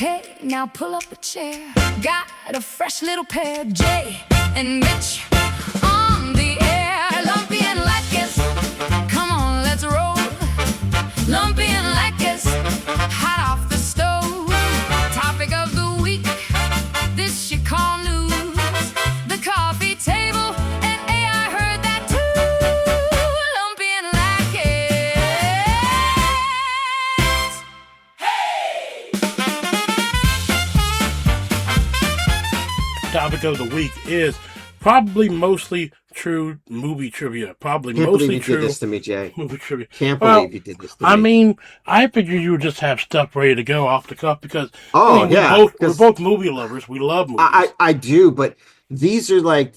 Hey, now pull up a chair. Got a fresh little pair. Jay and Mitch on the air. Lumpy and Lacus, come on, let's roll. Lumpy and Lacus, hot off the stove. Topic of the week, this you call news. The coffee table, and AI heard that too. Lumpy and Lacus. Topic of the week is probably mostly true movie trivia. Probably Can't mostly believe you true did this to me, Jay. movie trivia. Can't Well, believe you did this to me. I mean, I figured you would just have stuff ready to go off the cuff because yeah, we're both movie lovers. We love movies. I do, but these are like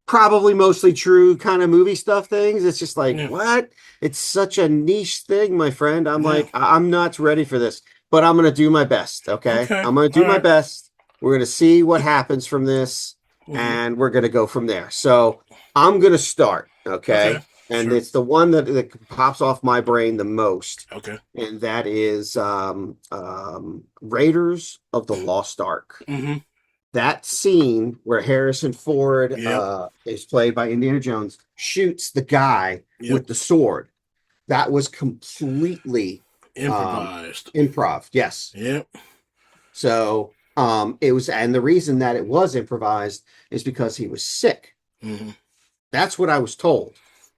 probably mostly true kind of movie stuff things. It's just like, what? It's such a niche thing, my friend. I'm like, I'm not ready for this, but I'm going to do my best. Okay. I'm going to do my best. We're going to see what happens from this, and we're going to go from there. So I'm going to start. Okay. And it's the one that pops off my brain the most. Okay. And that is Raiders of the Lost Ark. Mm-hmm. That scene where Harrison Ford is played by Indiana Jones, shoots the guy with the sword. That was completely improvised. Improv, yes. Yep. So it was, and the reason that it was improvised is because he was sick. Mm-hmm. That's what I was told.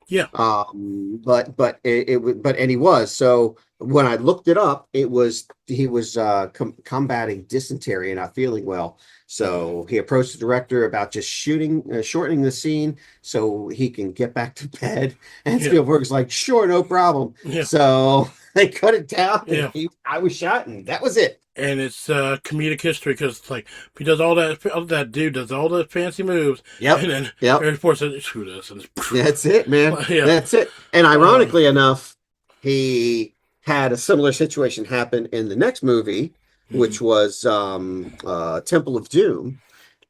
Yeah. But he was. So when I looked it up, he was combating dysentery and not feeling well. So he approached the director about just shortening the scene so he can get back to bed. And Spielberg's like, sure, no problem. Yeah. So they cut it down. And I was shot, and that was it. And it's comedic history because it's like he does all that dude does all the fancy moves. Yep. And then Harrison Ford says, "Screw this." And that's it, man. That's it. And ironically enough, he had a similar situation happen in the next movie, which was Temple of Doom,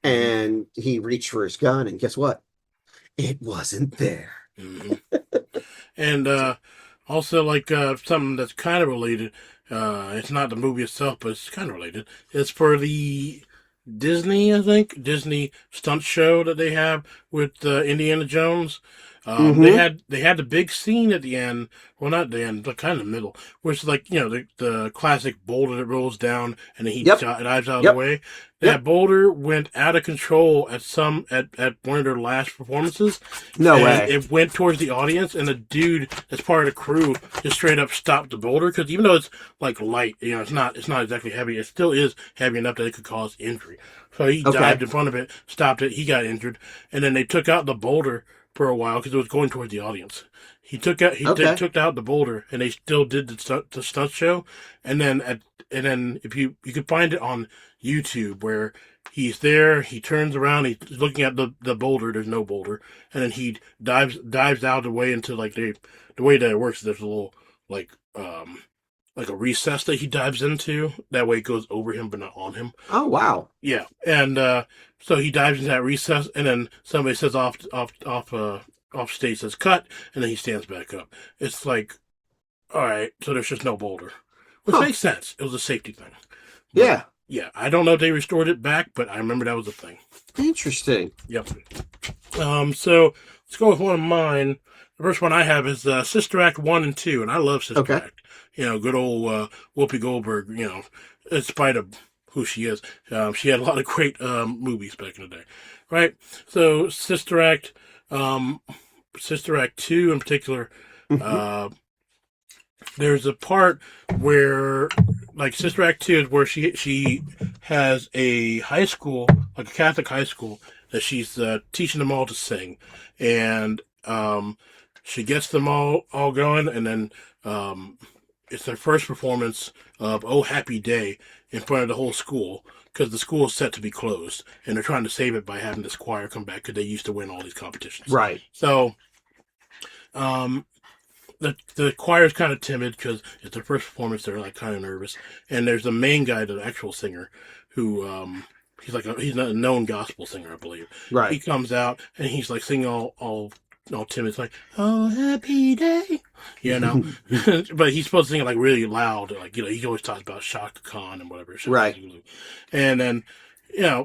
and he reached for his gun, and guess what? It wasn't there. And also, like something that's kind of related. It's not the movie itself, but it's kind of related. It's for the Disney stunt show that they have with Indiana Jones. They had the big scene at the end. Well, not the end, but kind of the middle, which is like the classic boulder that rolls down and then he dives out of the way. That boulder went out of control at one of their last performances. No way! It went towards the audience, and the dude that's part of the crew just straight up stopped the boulder because even though it's like light, it's not exactly heavy. It still is heavy enough that it could cause injury. So he dived in front of it, stopped it. He got injured, and then they took out the boulder for a while because it was going towards the audience. He took out the boulder, and they still did the stunt show. And then if you could find it on YouTube where he's there, he turns around, he's looking at the boulder. There's no boulder, and then he dives out of the way into like the way that it works. There's a little like a recess that he dives into. That way it goes over him but not on him. Oh wow! Yeah, and so he dives into that recess, and then somebody says off stage says cut, and then he stands back up. It's like, all right, so there's just no boulder, which makes sense. It was a safety thing. But, yeah. I don't know if they restored it back, but I remember that was a thing. Interesting. Yep. So let's go with one of mine. The first one I have is Sister Act 1 and 2, and I love Sister Act. Good old Whoopi Goldberg. In spite of who she is, she had a lot of great movies back in the day, right? So Sister Act 2 in particular, there's a part where, like, Sister Act 2 is where she has a high school, like a Catholic high school, that she's teaching them all to sing, and she gets them all going, and then it's their first performance of "Oh Happy Day" in front of the whole school, because the school is set to be closed, and they're trying to save it by having this choir come back because they used to win all these competitions. Right. So, the choir's kind of timid because it's their first performance. They're like kind of nervous, and there's the main guy, the actual singer, who he's not a known gospel singer, I believe. Right. He comes out and he's like singing all all timid. It's like, oh, happy day, you know. But he's supposed to sing it like really loud, like he always talks about Shaka Khan and whatever, Shaka Right. Zulu. And then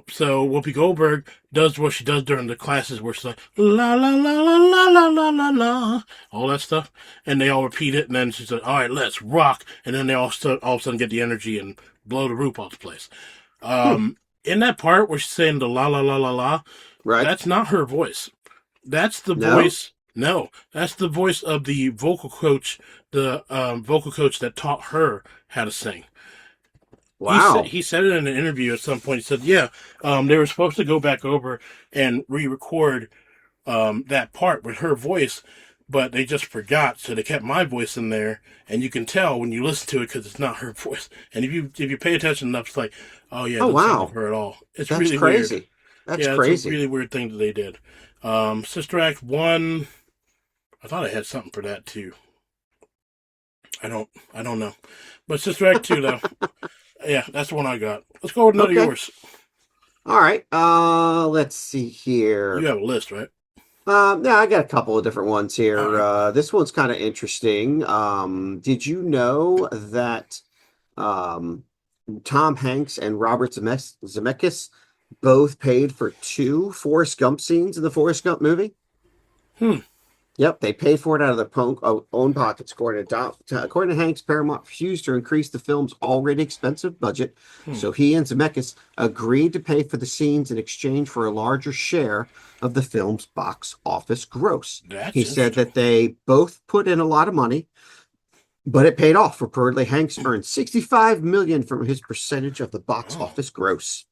so Whoopi Goldberg does what she does during the classes, where she's like la la la la la la la la la, all that stuff, and they all repeat it, and then she's like, all right, let's rock, and then they all of a sudden get the energy and blow the roof off the place. In that part where she's saying the la la la la la, Right. that's not her voice. That's the No? voice. No, that's the voice of the vocal coach, the vocal coach that taught her how to sing. Wow. He said it in an interview at some point. He said, yeah, they were supposed to go back over and re-record that part with her voice, but they just forgot, so they kept my voice in there, and you can tell when you listen to it because it's not her voice. And if you pay attention enough, it's like, oh yeah, that's wow. not her at all. It's That's really crazy. weird. That's Yeah, crazy. it's a really weird thing that they did. Sister Act 1, I thought I had something for that too. I don't know. But Sister Act 2 though, yeah, that's the one I got. Let's go with another Okay. yours. All right. Let's see here. You have a list, right? Yeah, I got a couple of different ones here. All right. This one's kind of interesting. Did you know that Tom Hanks and Robert Zemeckis both paid for 2 Forrest Gump scenes in the Forrest Gump movie? Yep, they paid for it out of their own pockets. According to Hanks, Paramount refused to increase the film's already expensive budget, so he and Zemeckis agreed to pay for the scenes in exchange for a larger share of the film's box office gross. That's He said that they both put in a lot of money, but it paid off. Reportedly, Hanks earned $65 million from his percentage of the box office gross.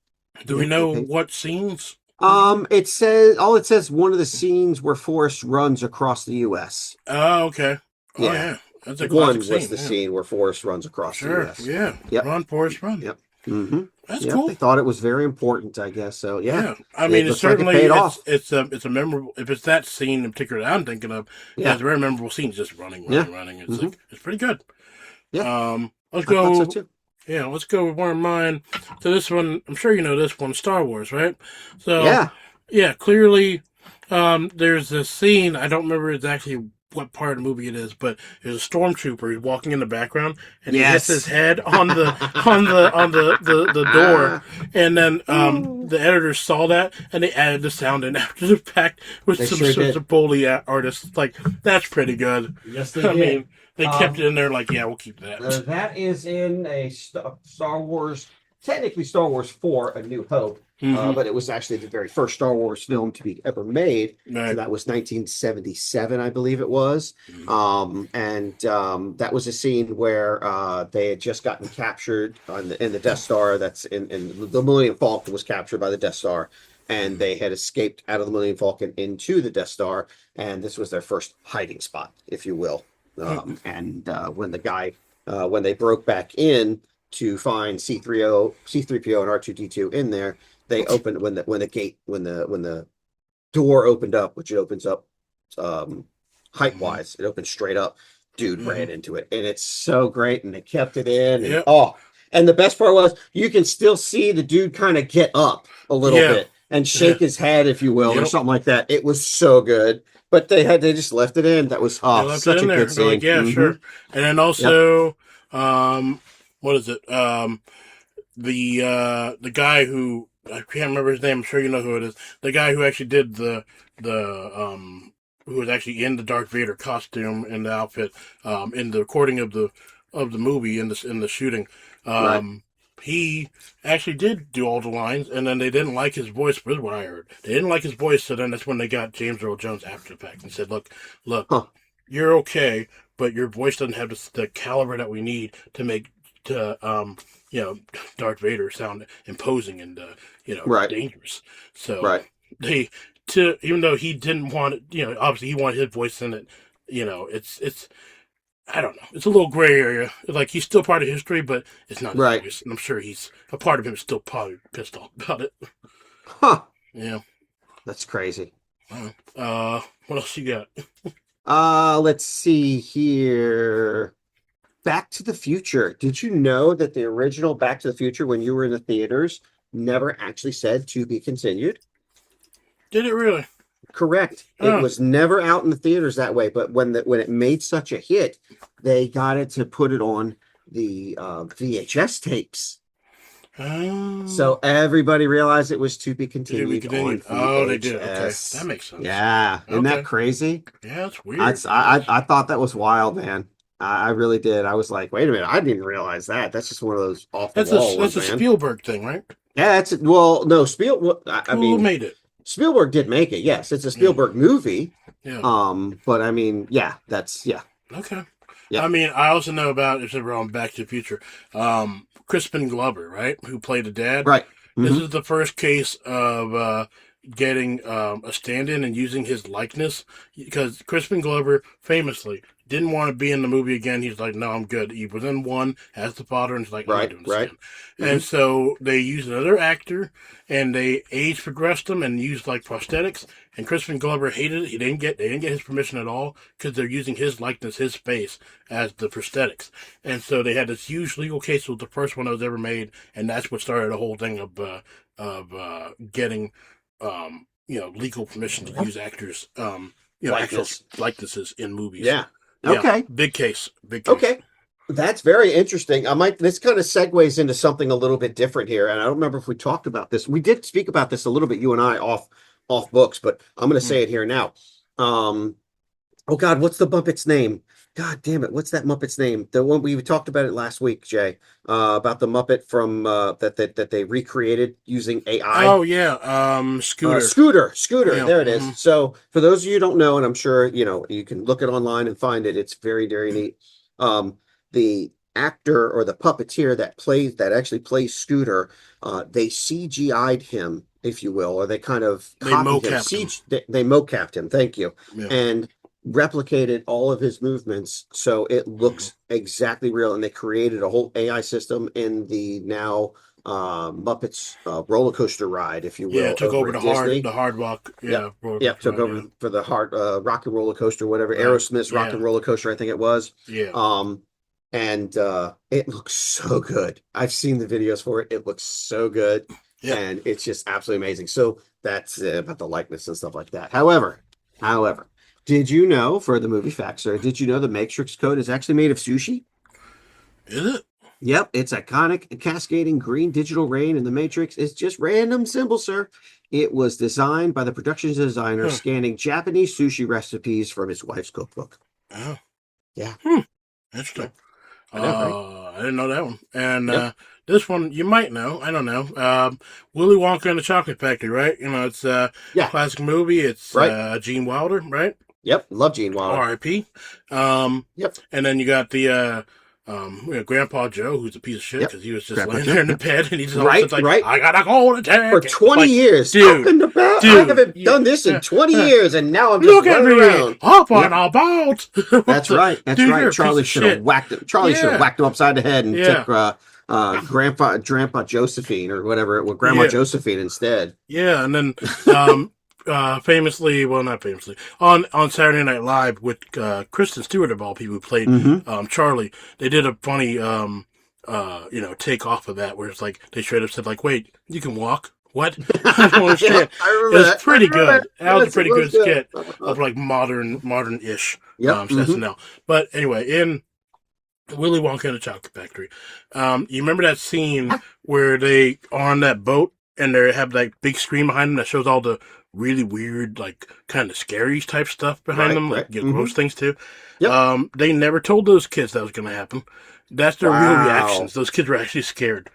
Do we know what scenes? It says one of the scenes where Forrest runs across the U.S. Oh, okay. Oh, Yeah. yeah. That's a One classic was scene. the Yeah. scene where Forrest runs across the Sure. U.S. Yeah. Yep. Run, Forrest, run. Yep. Mm-hmm. That's Yep. cool. They thought it was very important, I guess. So yeah. I mean, It it's looks like it certainly paid off. it's a memorable. If it's that scene in particular that I'm thinking of, Yeah. it's a very memorable scene. Just running. It's Mhm. like it's pretty good. Yeah. Let's I thought go. so too. Yeah, let's go with one of mine. So this one, I'm sure you know this one, Star Wars, right? So Yeah. clearly, there's a scene. I don't remember exactly what part of the movie it is, but there's a stormtrooper. He's walking in the background, and he hits his head on the the door, and then the editors saw that, and they added the sound in after the fact with They some sure sort did. of Foley artists. Like that's pretty good. Yes, they I did. mean, they kept it in there. Like, yeah, we'll keep that. That is in a Star Wars, technically Star Wars 4, A New Hope, but it was actually the very first Star Wars film to be ever made. Right. So that was 1977, I believe it was. That was a scene where they had just gotten captured in the Death Star. That's in the Millennium Falcon was captured by the Death Star, and they had escaped out of the Millennium Falcon into the Death Star, and this was their first hiding spot, if you will. When they broke back in to find C3PO and R2D2 in there, they opened when the door opened up, which it opens up height wise, it opens straight up. Dude ran into it, and it's so great, and they kept it in. And, and the best part was you can still see the dude kind of get up a little bit and shake his head, if you will, or something like that. It was so good. But they just left it in. That was such a good scene. Like, yeah, sure. And then also, what is it? The guy who I can't remember his name. I'm sure you know who it is. The guy who actually did the who was actually in the Darth Vader costume and the outfit in the recording of the movie in the shooting. He actually did do all the lines, and then they didn't like his voice. This is what I heard. They didn't like his voice, so then that's when they got James Earl Jones after the fact and said, "Look, you're okay, but your voice doesn't have the caliber that we need to make Darth Vader sound imposing and dangerous." So even though he didn't want it, obviously he wanted his voice in it. It's I don't know. It's a little gray area. Like, he's still part of history, but it's not his voice. And I'm sure a part of him is still probably pissed off about it. Yeah. That's crazy. What else you got? Let's see here. Back to the Future. Did you know that the original Back to the Future, when you were in the theaters, never actually said to be continued? Did it really? Correct. It was never out in the theaters that way, but when it made such a hit, they got it to put it on the VHS tapes. So everybody realized it was to be continued on VHS. Oh, they did. Okay, that makes sense. Yeah, isn't that crazy? Yeah, it's weird. I thought that was wild, man. I really did. I was like, wait a minute, I didn't realize that. That's just one of those off the wall ones, that's a man. Spielberg thing, right? Yeah, no, Spielberg. I mean, who made it? Spielberg did make it. Yes, it's a Spielberg movie. Yeah. But I mean, yeah. Okay. Yeah. I mean, I also know about, if we're on Back to the Future, Crispin Glover, right, who played the dad. Right. This is the first case of getting a stand-in and using his likeness, because Crispin Glover famously didn't want to be in the movie again. He's like, no, I'm good. He was in one as the father, and he's like, I'm not doing this again. And so they used another actor, and they age progressed him and used like prosthetics. And Crispin Glover hated it. They didn't get his permission at all, because they're using his likeness, his face, as the prosthetics. And so they had this huge legal case. It was the first one that was ever made, and that's what started the whole thing of getting legal permission to use actors actual likenesses in movies. Yeah. Okay. Yeah, big case. Okay. That's very interesting. This kind of segues into something a little bit different here. And I don't remember if we talked about this. We did speak about this a little bit, you and I, off books, but I'm going to say it here now. Oh God, what's the Muppet's name? God damn it. What's that Muppet's name? The one we talked about it last week, Jay, about the Muppet from that they recreated using AI. Oh yeah. Scooter. Scooter. There it is. So for those of you who don't know, and I'm sure, you can look it online and find it. It's very, very neat. The actor or the puppeteer that actually plays Scooter, they CGI'd him, if you will, or they kind of copied him. They mocapped him. Thank you. Yeah. And replicated all of his movements so it looks exactly real. And they created a whole AI system in the now Muppets roller coaster ride, if you will. Yeah, took over the hard rock. Yeah, took over for the hard rock and roller coaster, whatever. Aerosmith's rock and roller coaster, I think it was. Yeah. And it looks so good. I've seen the videos for it. It looks so good. Yeah. And it's just absolutely amazing. So that's about the likeness and stuff like that. However, did you know, for the movie facts, sir, did you know the Matrix code is actually made of sushi? Is it? Yep, it's iconic cascading green digital rain in the Matrix. It's just random symbols, sir. It was designed by the production designer scanning Japanese sushi recipes from his wife's cookbook. Oh. Yeah. Interesting. I didn't know that one. And this one you might know. I don't know. Willy Wonka and the Chocolate Factory, right? It's a classic movie. It's Gene Wilder, right? Yep, love Gene Wilder. R.I.P. Yep. And then you got the Grandpa Joe, who's a piece of shit because he was just laying there in the bed and he's just like, I gotta go to tank. For 20 years. Dude, I haven't done this in 20 years and now I'm just running around. Hop on a boat. That's right. That's right. Charlie should have whacked him. Charlie should have whacked him upside the head and took Grandpa Josephine or whatever, Grandma Josephine instead. Yeah, and then not famously, on Saturday Night Live with Kristen Stewart, of all people, who played Charlie, they did a funny take off of that where it's like they straight up said like, wait, you can walk? What? I don't understand. It was pretty good. That was a pretty good skit of like modern-ish SNL. But anyway, in Willy Wonka and the Chocolate Factory, you remember that scene where they are on that boat and they have like big screen behind them that shows all the really weird, like kind of scary type stuff behind them, like gross things too. Yep. They never told those kids that was going to happen. That's their real reactions. Those kids were actually scared.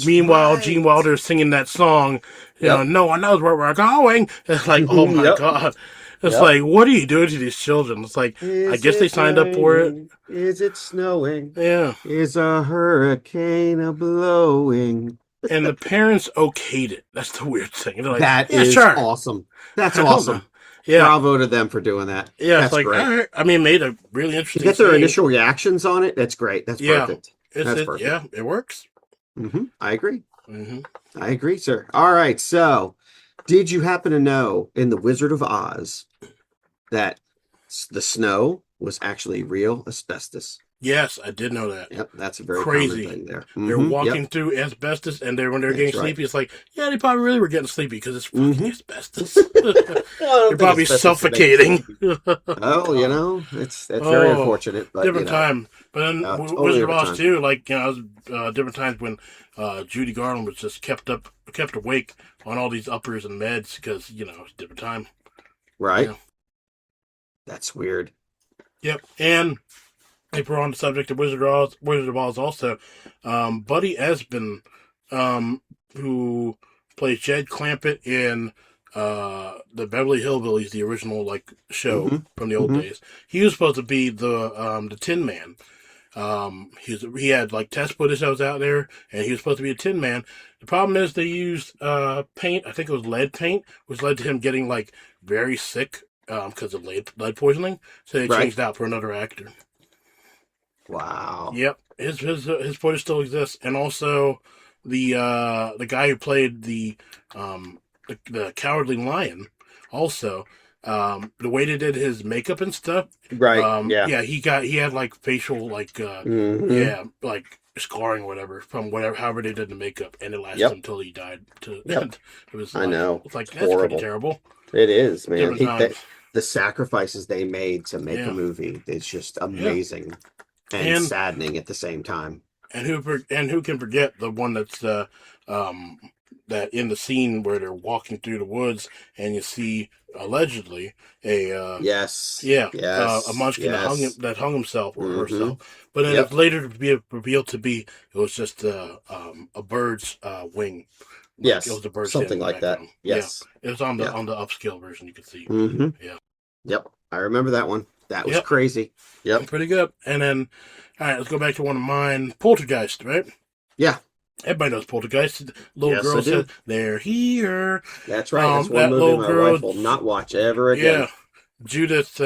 Meanwhile, Gene Wilder is singing that song. No one knows where we're going. It's like, oh my god. It's like, what are you doing to these children? It's like, I guess they signed up for it. Is it snowing? Yeah. Is a hurricane a-blowing? And the parents okayed it. That's the weird thing. They're like, that is awesome. That's awesome. Yeah. Bravo to them for doing that. Yeah, that's it's like, great. all right. I mean, it made a really interesting to get their initial reactions on it, that's great. That's perfect. That's perfect. Yeah, it works. I agree. I agree, sir. All right, so did you happen to know in The Wizard of Oz that the snow was actually real asbestos? Yes, I did know that. Yep, that's a very Crazy. common thing there. They're walking through asbestos, and when they're getting sleepy, it's like, yeah, they probably really were getting sleepy because it's fucking asbestos. They're probably suffocating. Oh, that's very unfortunate. But different time. But then totally Wizard of Oz time. too. Like I was different times when Judy Garland was just kept awake on all these uppers and meds because it's different time. Right. Yeah. That's weird. Yep, and if we're on the subject of Wizard of Oz also, Buddy Esbin, who plays Jed Clampett in the Beverly Hillbillies, the original show from the old days. He was supposed to be the Tin Man. He had test footage that was out there, and he was supposed to be a Tin Man. The problem is they used paint. I think it was lead paint, which led to him getting very sick because of lead poisoning. So they changed out for another actor. Wow. Yep, his footage still exists, and also the guy who played the Cowardly Lion, also the way they did his makeup and stuff. Right. Yeah. He had facial scarring or whatever from however they did the makeup, and it lasted until he died. It was. I know. It's that's horrible. pretty terrible. It is, man. The sacrifices they made to make a movie is just amazing and saddening at the same time. And who can forget the one that's that in the scene where they're walking through the woods and you see allegedly a a munchkin that hung himself or herself, but then it's later to be revealed to be it was just a bird's wing. Yes, it was a bird, something like that. Yes, it was on the upscale version. You could see. Yeah. Yep, I remember that one. That was crazy. Yep, pretty good. And then, all right, let's go back to one of mine, Poltergeist. Right? Yeah. Everybody knows Poltergeist. Little girl said, "They're here." That's right. That's one movie my wife will not watch ever again. Yeah, Judith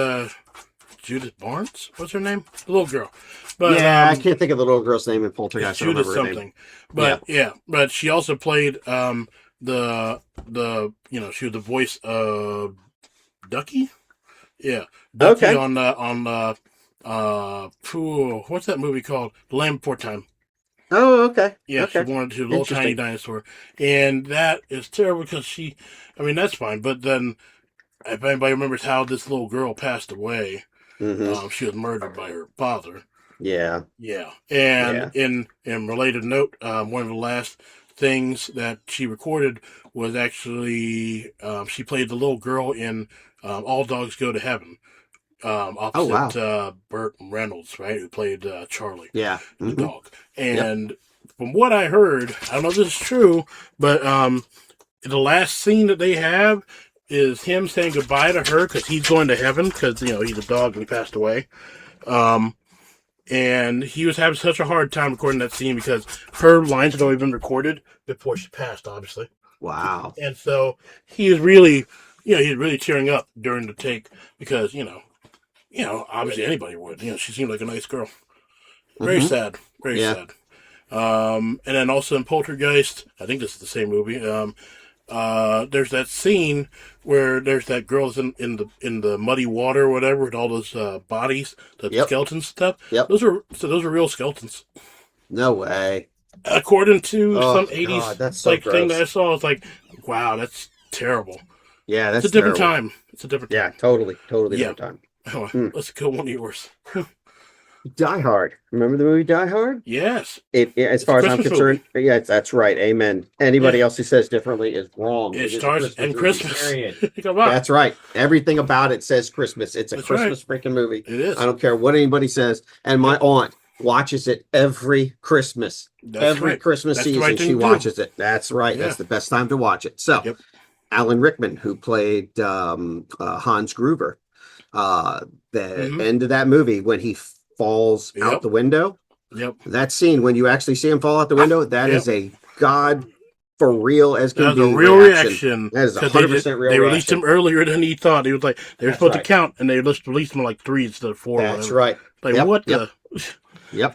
Barnes. What's her name? The little girl. But I can't think of the little girl's name in Poltergeist. Judith something. But but she also played the she was the voice of Ducky. Yeah, Ducky on what's that movie called? The Land Before Time. Oh, okay. Yeah, she wanted to little tiny dinosaur, and that is terrible because that's fine. But then, if anybody remembers how this little girl passed away, she was murdered by her father. Yeah. And in related note, one of the last things that she recorded was actually she played the little girl in All Dogs Go to Heaven. Opposite Burt Reynolds, right, who played Charlie, the dog. And from what I heard, I don't know if this is true, but the last scene that they have is him saying goodbye to her because he's going to heaven because he's a dog and he passed away. And he was having such a hard time recording that scene because her lines had already been recorded before she passed, obviously. Wow. And so he was really, he's really tearing up during the take because obviously anybody would. She seemed like a nice girl. Very sad. Very sad. And then also in Poltergeist, I think this is the same movie. There's that scene where there's that girl in the muddy water or whatever with all those bodies, the skeletons stuff. Yep. Those are real skeletons. No way. According to some 80s that's so thing that I saw, it's like, wow, that's terrible. Yeah, that's it's a different time. It's a different time. Yeah, totally different time. Let's go one of yours. Die Hard. Remember the movie Die Hard? Yes. As far as I'm concerned, that's right. Amen. Anybody else who says differently is wrong. It stars in Christmas. That's right. Everything about it says Christmas. It's a Christmas freaking movie. It is. I don't care what anybody says. And my aunt watches it every Christmas. Christmas season, she watches it. That's right. Yeah. That's the best time to watch it. So, Alan Rickman, who played Hans Gruber, the end of that movie when he falls out the window. That scene when you actually see him fall out the window, that is a God for real as can be. That was a real reaction. That is 100% real. They released him earlier than he thought. He was like they were supposed to count, and they released him like 3 instead of 4. That's right. Like what the?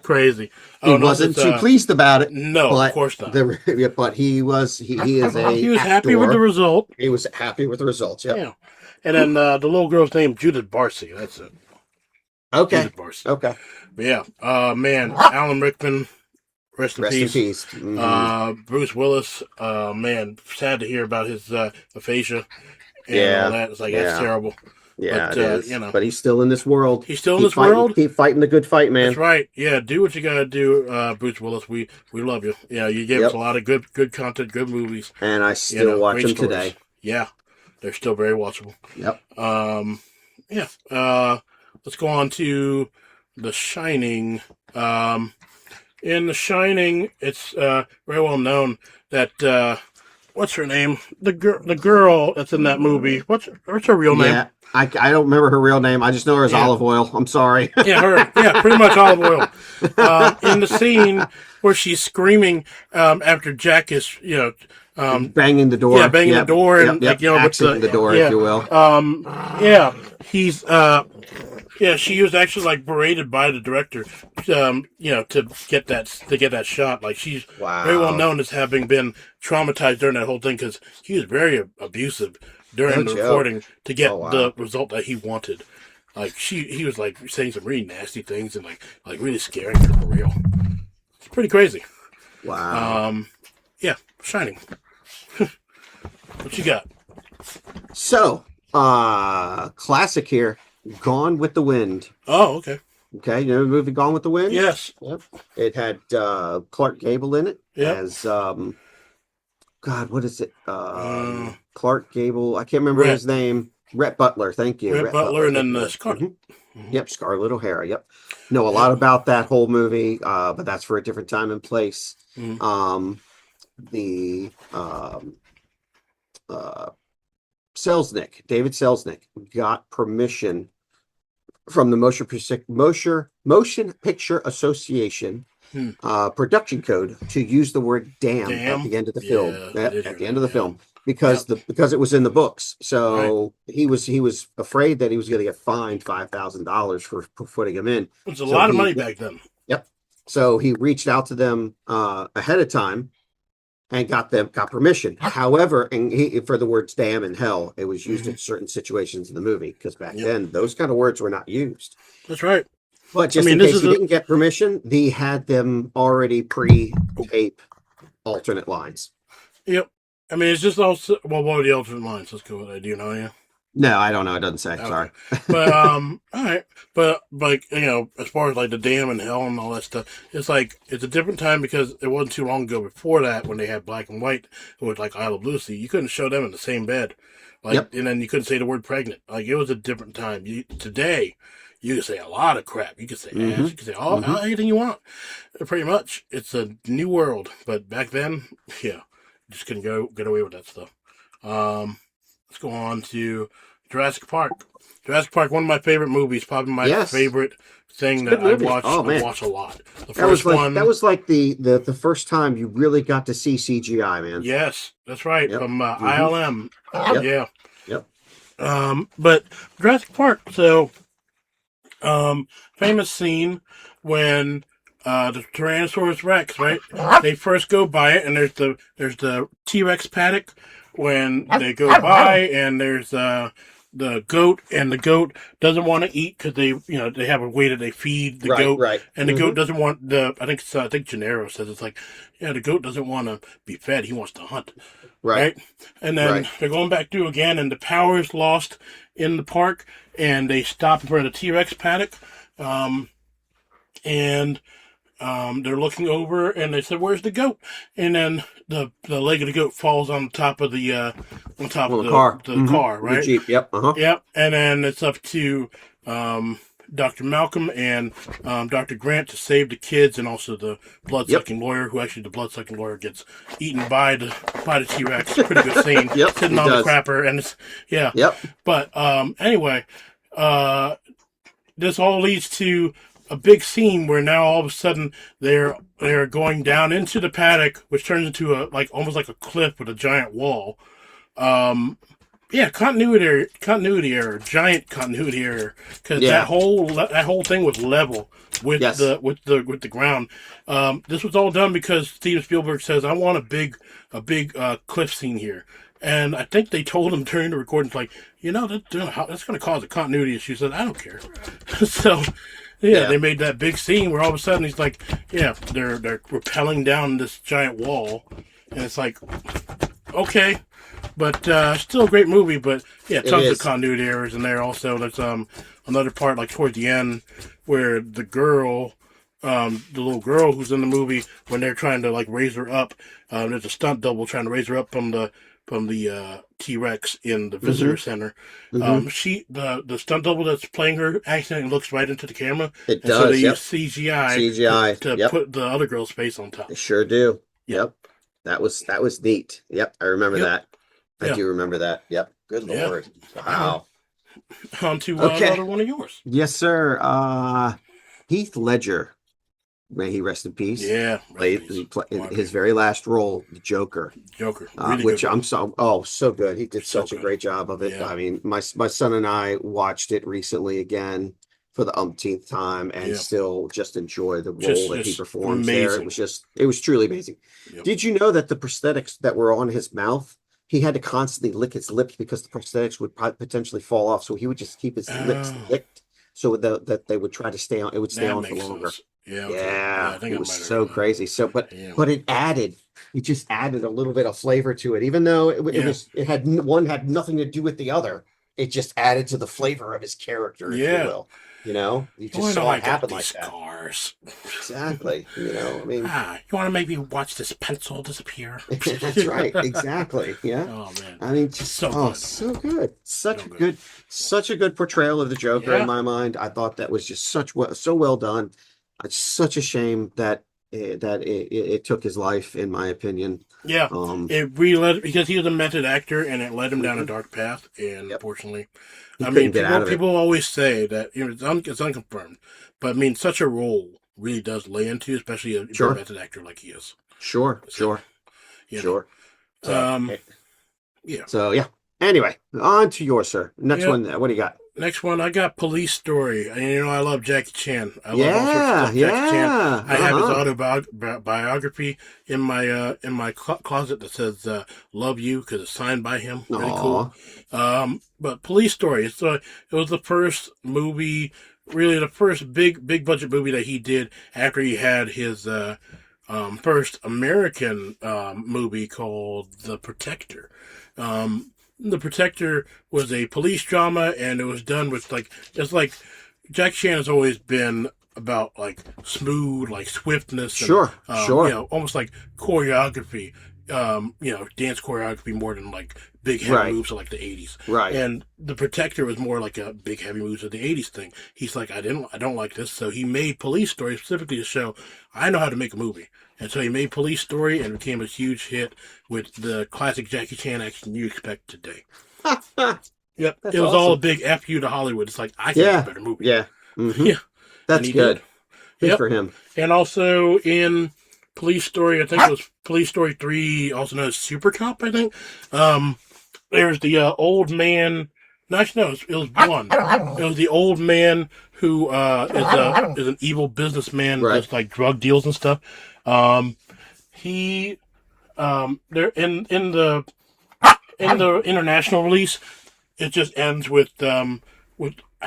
Crazy. He wasn't too pleased about it. No, of course not. But he was. He is a. He was happy with the result. He was happy with the results. Yeah. And then the little girl's name Judith Barcy. That's it. Okay. Music bars. Okay. But yeah, man, Alan Rickman, rest in Rest in peace. peace. Mhm. Bruce Willis, man, sad to hear about his aphasia and all Yeah. that. It's like, that's Yeah. terrible. Yeah, But, it is. you know, But he's still in this world. he's still in this world. Keep fighting the good fight, That's man. right. Yeah, do what you gotta do, Bruce Willis. We love you. Yeah, you gave us Yep. a lot of good content, good movies. And I still watch great him stories. today. Yeah, they're still very watchable. Yep. Yeah. Let's go on to The Shining. In The Shining, it's very well known that what's her name? The girl that's in that movie. What's her real name? Yeah. I don't remember her real name. I just know her as Olive Oil. I'm sorry. Yeah, her. Yeah, pretty much Olive Oil. In the scene where she's screaming after Jack is, Banging the door. yeah, banging the door and Yep. Accenting the door, yeah, if you will. yeah, he's yeah, she was actually like berated by the director, to get that shot. Like, she's very well known as having been traumatized during that whole thing because he was very abusive during the recording to get the result that he wanted. Like, he was like saying some really nasty things and like really scaring her for real. It's pretty crazy. Wow. Yeah, Shining. What you got? So, classic here. Gone with the Wind. Oh, okay. Okay, you know the movie Gone with the Wind? Yes. Yep. It had Clark Gable in it as God, what is it? Clark Gable. I can't remember his name. Rhett Butler. Thank you. Rhett Butler, and then Scarlett. Mm-hmm. Yep, Scarlett O'Hara. Yep. Know a lot about that whole movie, but that's for a different time and place. David Selznick got permission from the Motion Picture Association production code to use the word damn at the end of the film. At the end of the film. Because it was in the books. So he was afraid that he was going to get fined $5,000 for putting him in. It was a lot of money back then. Yep. So he reached out to them ahead of time and got permission. However, and for the words damn and hell, it was used in certain situations in the movie because back then those kind of words were not used. That's right. But just in case he didn't get permission, he had them already pre-tape alternate lines. Yep. I mean, it's just also, well, what were the alternate lines? Let's go with that. Do you know? Yeah. No, I don't know. It doesn't say. Okay. Sorry. But all right. But like, as far as like the damn and hell and all that stuff, it's like it's a different time because it wasn't too long ago before that when they had black and white. It was like I Love Lucy. You couldn't show them in the same bed, like, and then you couldn't say the word pregnant. Like, it was a different time. Today, you can say a lot of crap. You can say ass. You can say anything you want. Pretty much, it's a new world. But back then, yeah. Just couldn't get away with that stuff. Let's go on to Jurassic Park. Jurassic Park, one of my favorite movies, probably my favorite thing that I watch. I watch a lot. The first one. That was like the first time you really got to see CGI, man. Yes, that's right. From ILM. Yeah. Yep. But Jurassic Park. So, famous scene when the Tyrannosaurus Rex, right? They first go by it, and there's the T-Rex paddock when they go by, and there's the goat, and the goat doesn't want to eat because they have a way that they feed the goat, right? And the goat doesn't want I think Gennaro says it's like, the goat doesn't want to be fed; he wants to hunt, right? And then they're going back through again, and the power is lost in the park, and they stop in front of the T-Rex paddock, and they're looking over, and they said, "Where's the goat?" And then the leg of the goat falls on top of the car, right? The Jeep. Yep. Yep. And then it's up to Dr. Malcolm and Dr. Grant to save the kids, and also the blood-sucking lawyer, who actually the blood-sucking lawyer gets eaten by the T-Rex. Pretty good scene. Sitting on the crapper, and it's But anyway, this all leads to a big scene where now all of a sudden they're going down into the paddock, which turns into almost like a cliff with a giant wall. Continuity error, giant continuity error, because that whole thing was level with the ground. This was all done because Steven Spielberg says, "I want a big cliff scene here," And I think they told him during the recording, like, that's going to cause a continuity issue. He said, I don't care. So, yeah, they made that big scene where all of a sudden he's like, yeah, they're rappelling down this giant wall. And it's like, okay. But still a great movie. But, yeah, tons of continuity errors in there. Also, there's another part, like, toward the end where the little girl who's in the movie, when they're trying to, like, raise her up, there's a stunt double trying to raise her up from the T-Rex in the visitor center. The stunt double that's playing her accidentally looks right into the camera. It does. So they use CGI to Yep. put the other girl's face on top. They sure do. Yep. That was neat. Yep, I remember that. I do remember that. Yep. Good Lord. Wow. On to another one of yours. Yes, sir. Heath Ledger. May he rest in peace. Yeah, played his very last role, the Joker. Really which good. I'm so good. He did such a great job of it. Yeah. I mean, my son and I watched it recently again for the umpteenth time, and still just enjoy the role that he performs there. It was truly amazing. Yep. Did you know that the prosthetics that were on his mouth, he had to constantly lick his lips because the prosthetics would potentially fall off? So he would just keep his lips licked so that they would try to stay on. It would stay on for longer. Sense. Yeah, I think it was so crazy. So, but it just added a little bit of flavor to it, even though it had nothing to do with the other. It just added to the flavor of his character, if you will. You just saw it happen like that. Scars. Exactly. I mean, you want to make me watch this pencil disappear? That's right. Exactly. Yeah. Oh man. I mean, just so good. Such a good portrayal of the Joker in my mind. I thought that was just so well done. It's such a shame that it took his life, in my opinion. Yeah, it really because he was a method actor, and it led him down a dark path. And unfortunately, people always say that it's unconfirmed, but I mean, such a role really does lay into, especially a method actor like he is. Sure. So, yeah. So yeah. Anyway, on to yours, sir. Next one. What do you got? Next one, I got Police Story. And I love Jackie Chan. I love all sorts of stuff Jackie Chan. I have his autobiography in my closet that says "Love You" because it's signed by him. Really cool. But Police Story. It was the first movie, really the first big budget movie that he did after he had his first American movie called The Protector. The Protector was a police drama, and it was done with Jackie Chan has always been about smooth, swiftness, and, almost like choreography, dance choreography more than big heavy moves of the 80s. Right. And The Protector was more like a big heavy moves of the 80s thing. He's like, I don't like this, so he made Police Story specifically to show I know how to make a movie. And so he made Police Story and became a huge hit with the classic Jackie Chan action you expect today. Yep. That's it was awesome. all a big F you to Hollywood. It's like, I can make a better movie. Yeah. Mm-hmm. Yeah. That's good. Good for him. And also in Police Story, I think it was Police Story 3, also known as Super Cop, I think. There's the old man. No, actually, no, it was one. It was the old man who is an evil businessman, does drug deals and stuff. He there in the international release, it just ends with I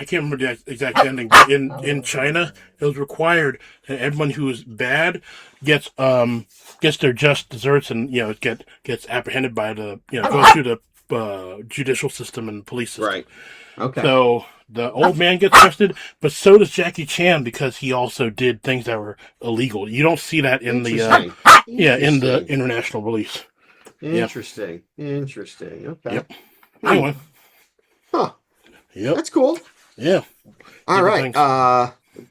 can't remember the exact ending, but in China, it was required that everyone who is bad gets their just desserts and gets apprehended by the goes through the judicial system and police system. Right. Okay. So the old man gets arrested, but so does Jackie Chan because he also did things that were illegal. You don't see that in the in the international release. Interesting. Okay. Yep. Anyway. Huh. Yep. That's cool. Yeah. All right.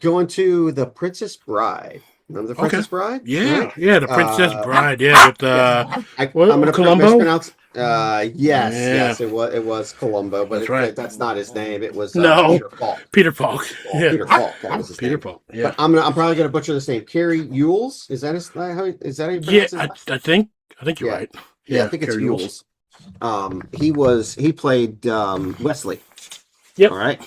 Going to The Princess Bride. Remember The Princess Bride? Yeah. Right? Yeah. The Princess Bride. Yeah. With I'm going to Columbo. mispronounce. Yes, it was Columbo, but that's not his name. It was Peter Falk. Peter Falk. Yeah. Peter Falk. That was his Peter name. Falk. Yeah. But I'm probably gonna butcher this name. Carrie Yules. Is that how you pronounce it? I think you're right. Yeah, I think it's Yules. He played Wesley. Yep. All right.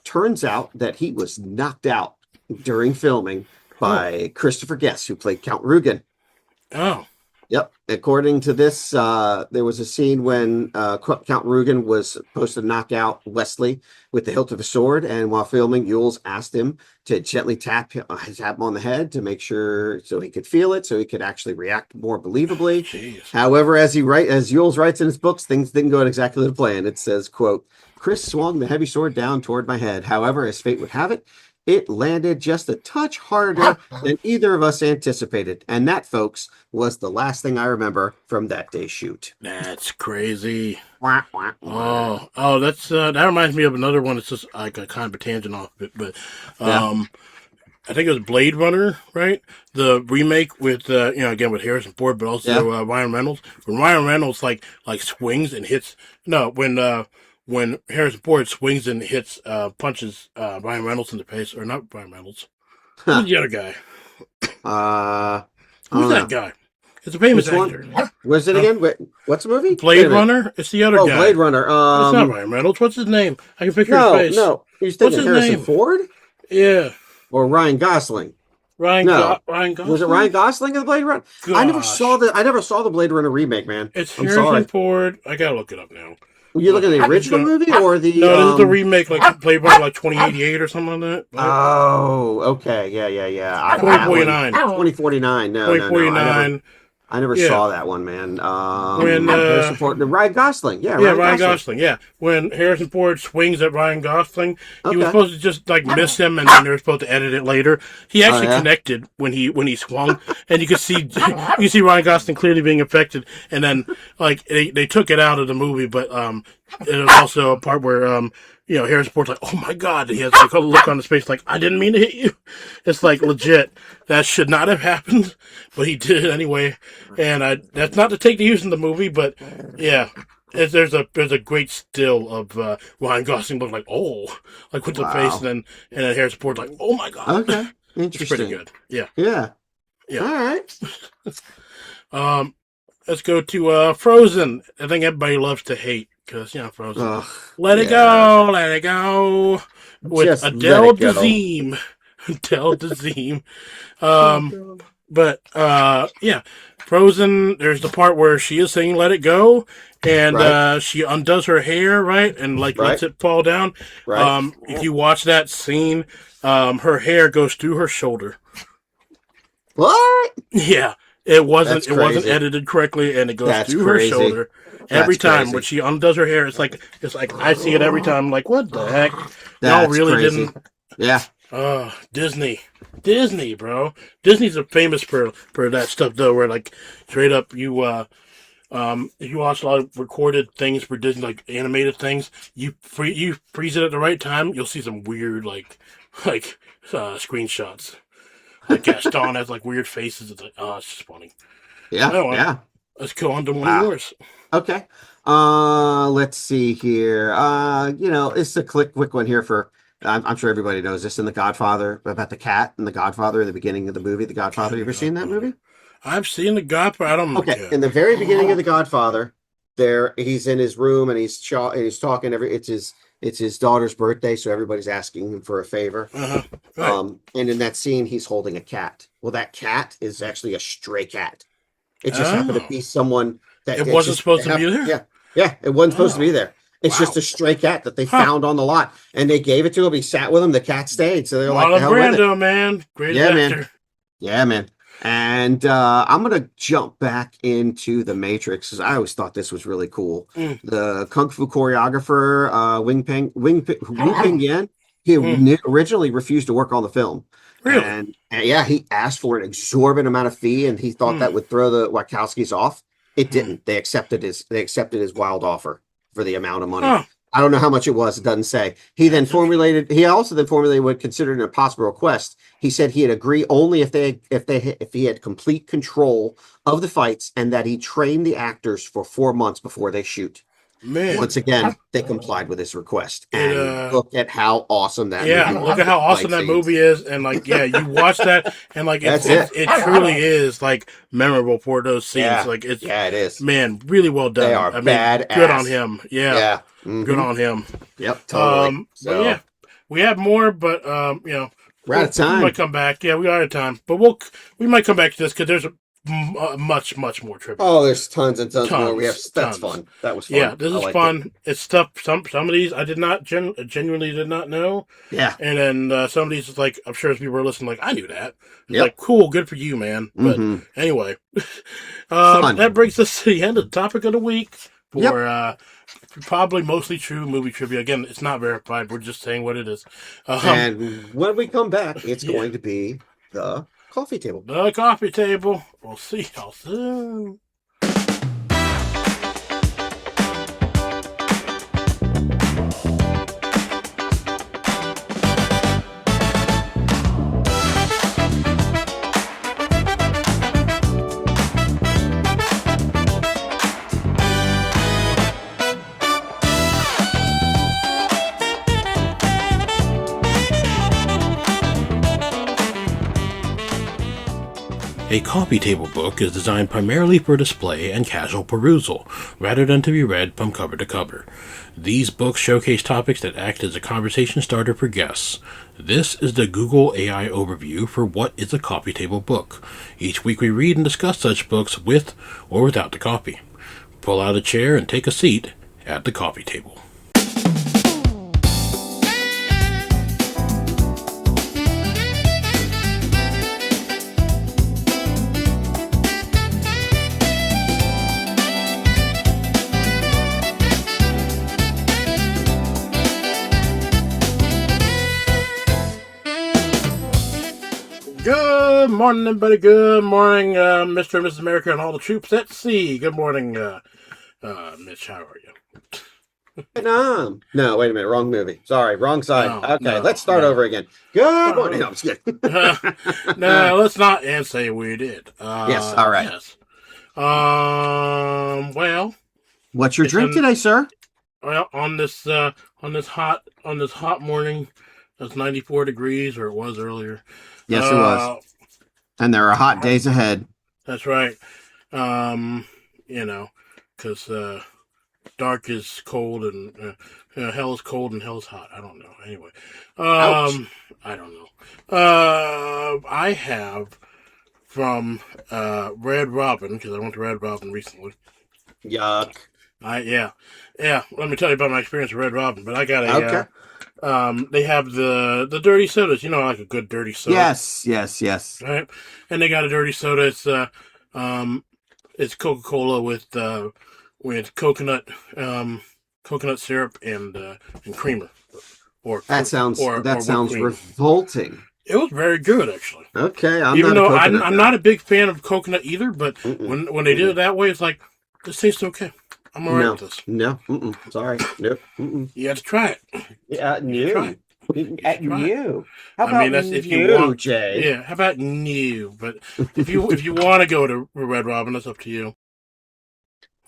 Turns out that he was knocked out during filming by Christopher Guest, who played Count Rugen. Oh. Yep. According to this, there was a scene when Count Rugen was supposed to knock out Wesley with the hilt of a sword, and while filming, Yules asked him to gently tap him on the head to make sure so he could feel it, so he could actually react more believably. Jeez. However, as Yules writes in his books, things didn't go exactly to plan. It says, "quote Chris swung the heavy sword down toward my head. However, as fate would have it, it landed just a touch harder than either of us anticipated. And that, folks, was the last thing I remember from that day's shoot." That's crazy. Wah, wah, wah. That's that reminds me of another one. It's just like a kind of a tangent off of it, but Yeah. I think it was Blade Runner, right? The remake with again with Harrison Ford, but also Ryan Reynolds. When Ryan Reynolds like swings and hits, no, when Harrison Ford swings and hits punches Ryan Reynolds in the face, or not Ryan Reynolds, who's the other guy? Who's that guy? It's a famous Which actor. one? Where's it again? What's the movie? Blade Runner. It's the other guy. Blade Runner. It's not Ryan Reynolds. What's his name? I can picture his face. No. You're What's thinking his Harrison name? Ford Yeah, or Ryan Gosling? Ryan Gosling. Was it Ryan Gosling in the Blade Runner? I never Gosh. saw the Blade Runner remake, man. It's I'm Harrison sorry. Ford. I gotta look it up now. Were you looking at the original movie or the? No, this is the remake, like Blade Runner, like 2088 or something like that. Oh, okay, yeah. 2049. 2049. No, 2049. I never Yeah. saw that one, man. When, Harrison Ford, Ryan Gosling, Yeah, Ryan Gosling. Yeah, when Harrison Ford swings at Ryan Gosling, he was Okay. supposed to just like miss him, and then they were supposed to edit it later. He actually yeah? connected when he swung, and you could see Ryan Gosling clearly being affected. And then like they took it out of the movie, but it was also a part where Harrison Ford's like, "Oh my God," he has like a look on his face like, "I didn't mean to hit you." It's like legit. That should not have happened, but he did it anyway. And that's not to take the use in the movie, but yeah. There's a great still of Ryan Gosling looking like like with the face, and then Harrison Ford's like, "Oh my God." Okay, It's interesting. pretty good. Yeah. Yeah. Yeah. All right. Let's go to Frozen. I think everybody loves to hate because Frozen. Ugh, Let it go, let it go. With Just Adele let it go. Dazeem. Adele Dazeem. But Frozen. There's the part where she is singing "Let It Go," and Right. she undoes her hair, right, and like lets it fall down. Right. If you watch that scene, her hair goes through her shoulder. What? Yeah, it wasn't That's crazy. edited correctly, and it goes That's through crazy. her shoulder every That's time crazy. when she undoes her hair. It's like I see it every time. I'm like, what the heck? Y'all That's really crazy. didn't. Yeah. Disney, bro. Disney's famous for that stuff though, where like straight up if you watch a lot of recorded things for Disney, like animated things, you freeze it at the right time, you'll see some weird screenshots. Like Gaston has like weird faces. It's like, it's just funny. Yeah. Oh, well. Yeah. Let's go on to one Wow. of yours. Okay. Let's see here. It's a quick one here for. I'm sure everybody knows this in The Godfather about the cat in The Godfather in the beginning of the movie. The Godfather. You ever seen that movie? I've seen The Godfather. I don't know. Okay. In the very beginning of The Godfather, he's in his room and he's talking. It's his daughter's birthday, so everybody's asking him for a favor. Uh-huh. Right. And in that scene, he's holding a cat. Well, that cat is actually a stray cat. It just happened to be someone that It wasn't supposed to be there? Yeah. Yeah, it wasn't supposed to be there. It's just a stray cat that they found on the lot, and they gave it to him. He sat with him. The cat stayed, so they're like, "The Marlon hell with it." Brando, man. Great Yeah, actor. man. Yeah, man. And I'm gonna jump back into The Matrix because I always thought this was really cool. The kung fu choreographer, Wu Ping Yan, he originally refused to work on the film. Really? And yeah, he asked for an exorbitant amount of fee, and he thought that would throw the Wachowskis off. It didn't. They accepted his wild offer for the amount of money. Huh. I don't know how much it was. It doesn't say. He also then formulated what considered an impossible request. He said he'd agree only if he had complete control of the fights and that he trained the actors for 4 months before they shoot. Man. Once again, they complied with his request. And look at how awesome that Yeah, movie look at how awesome that movie is, and you watch that, and it truly is memorable for those scenes. Yeah. It is. Man, really well done. They are badass. Good on him. Yeah, Yeah. Mhm. good on him. Yep, totally. But yeah, we have more, but we're out of time. We might come back. Yeah, we are out of time, but we might come back to this because there's much more trivia. Oh, there's tons and tons more. That's tons. fun. That was fun. Yeah, this is fun. It's stuff. Some of these I did not genuinely did not know. Yeah. And then some of these, like, I'm sure as people are listening, like, I knew that. It's like, cool, good for you, man. But anyway, that brings us to the end of the topic of the week for probably mostly true movie trivia. Again, it's not verified. We're just saying what it is. And when we come back, it's going to be the coffee table. The coffee table. We'll see y'all soon. A coffee table book is designed primarily for display and casual perusal, rather than to be read from cover to cover. These books showcase topics that act as a conversation starter for guests. This is the Google AI overview for what is a coffee table book. Each week we read and discuss such books with or without the coffee. Pull out a chair and take a seat at the coffee table. Good morning, everybody. Good morning, Mr. and Mrs. America and all the troops at sea. Good morning, Mitch. How are you? No, wait a minute. Wrong movie. Sorry, wrong side. Let's start over again. Good morning. No, I'm just kidding. No, let's not and say we did. Yes, all right. Yes. Well, what's your drink today, sir? Well, on this hot morning, it's 94 degrees, or it was earlier. Yes, it was. And there are hot days ahead. That's right. Because dark is cold and hell is cold and hell is hot. I don't know. Anyway, I don't know. I have from Red Robin, because I went to Red Robin recently. Yuck. Yeah. Let me tell you about my experience with Red Robin. But I got a. They have the dirty sodas, like a good dirty soda. Yes. Right, and they got a dirty soda. It's Coca-Cola with coconut syrup and creamer. That sounds revolting. It was very good, actually. Okay, I'm not a big fan of coconut either, but when they did it that way, it's like, this tastes okay. I'm alright with this. No. Sorry. Nope. You have to try it. Yeah, you. At you. How about that's if you want, Jay? Yeah. How about you? But if you want to go to Red Robin, that's up to you.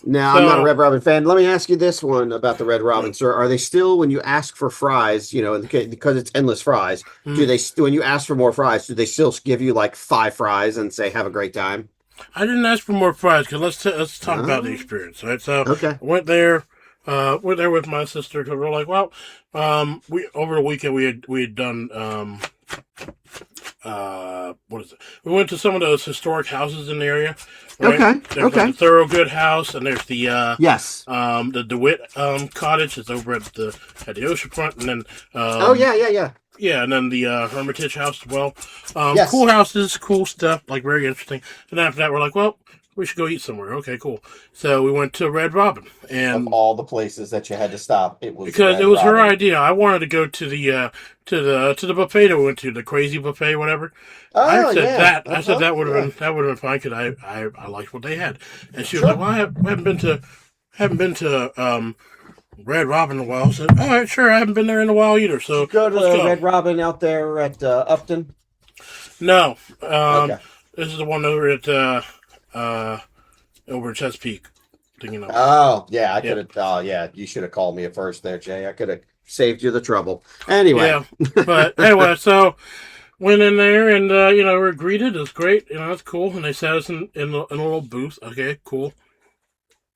Now, I'm not a Red Robin fan. Let me ask you this one about the Red Robin, sir. Are they still, when you ask for fries, because it's endless fries, do they, when you ask for more fries, do they still give you like 5 fries and say, have a great time? I didn't ask for more fries, because let's talk about the experience, right? So, I went there with my sister, because we're like, well, we over the weekend we had done, what is it? We went to some of those historic houses in the area. Right? There's like the Thoroughgood House, and there's the the DeWitt cottage that's over at the oceanfront, and then yeah, and then the Hermitage House as well. Cool houses, cool stuff, like very interesting. And after that, we're like, well, we should go eat somewhere. Okay, cool. So we went to Red Robin, and of all the places that you had to stop, it was because it was her idea. I wanted to go to the buffet that we went to, the crazy buffet, whatever. I said that would have been fine because I liked what they had, and she was like, well, I haven't been to Red Robin in a while. I said, all right, sure, I haven't been there in a while either. So go to the Red Robin out there at Upton. No, this is the one over at Chesapeake. Oh yeah, I could have. Oh yeah, you should have called me at first there, Jay. I could have saved you the trouble. Anyway, but anyway, so went in there and we were greeted. It was great. It's cool. And they sat us in a little booth. Okay, cool.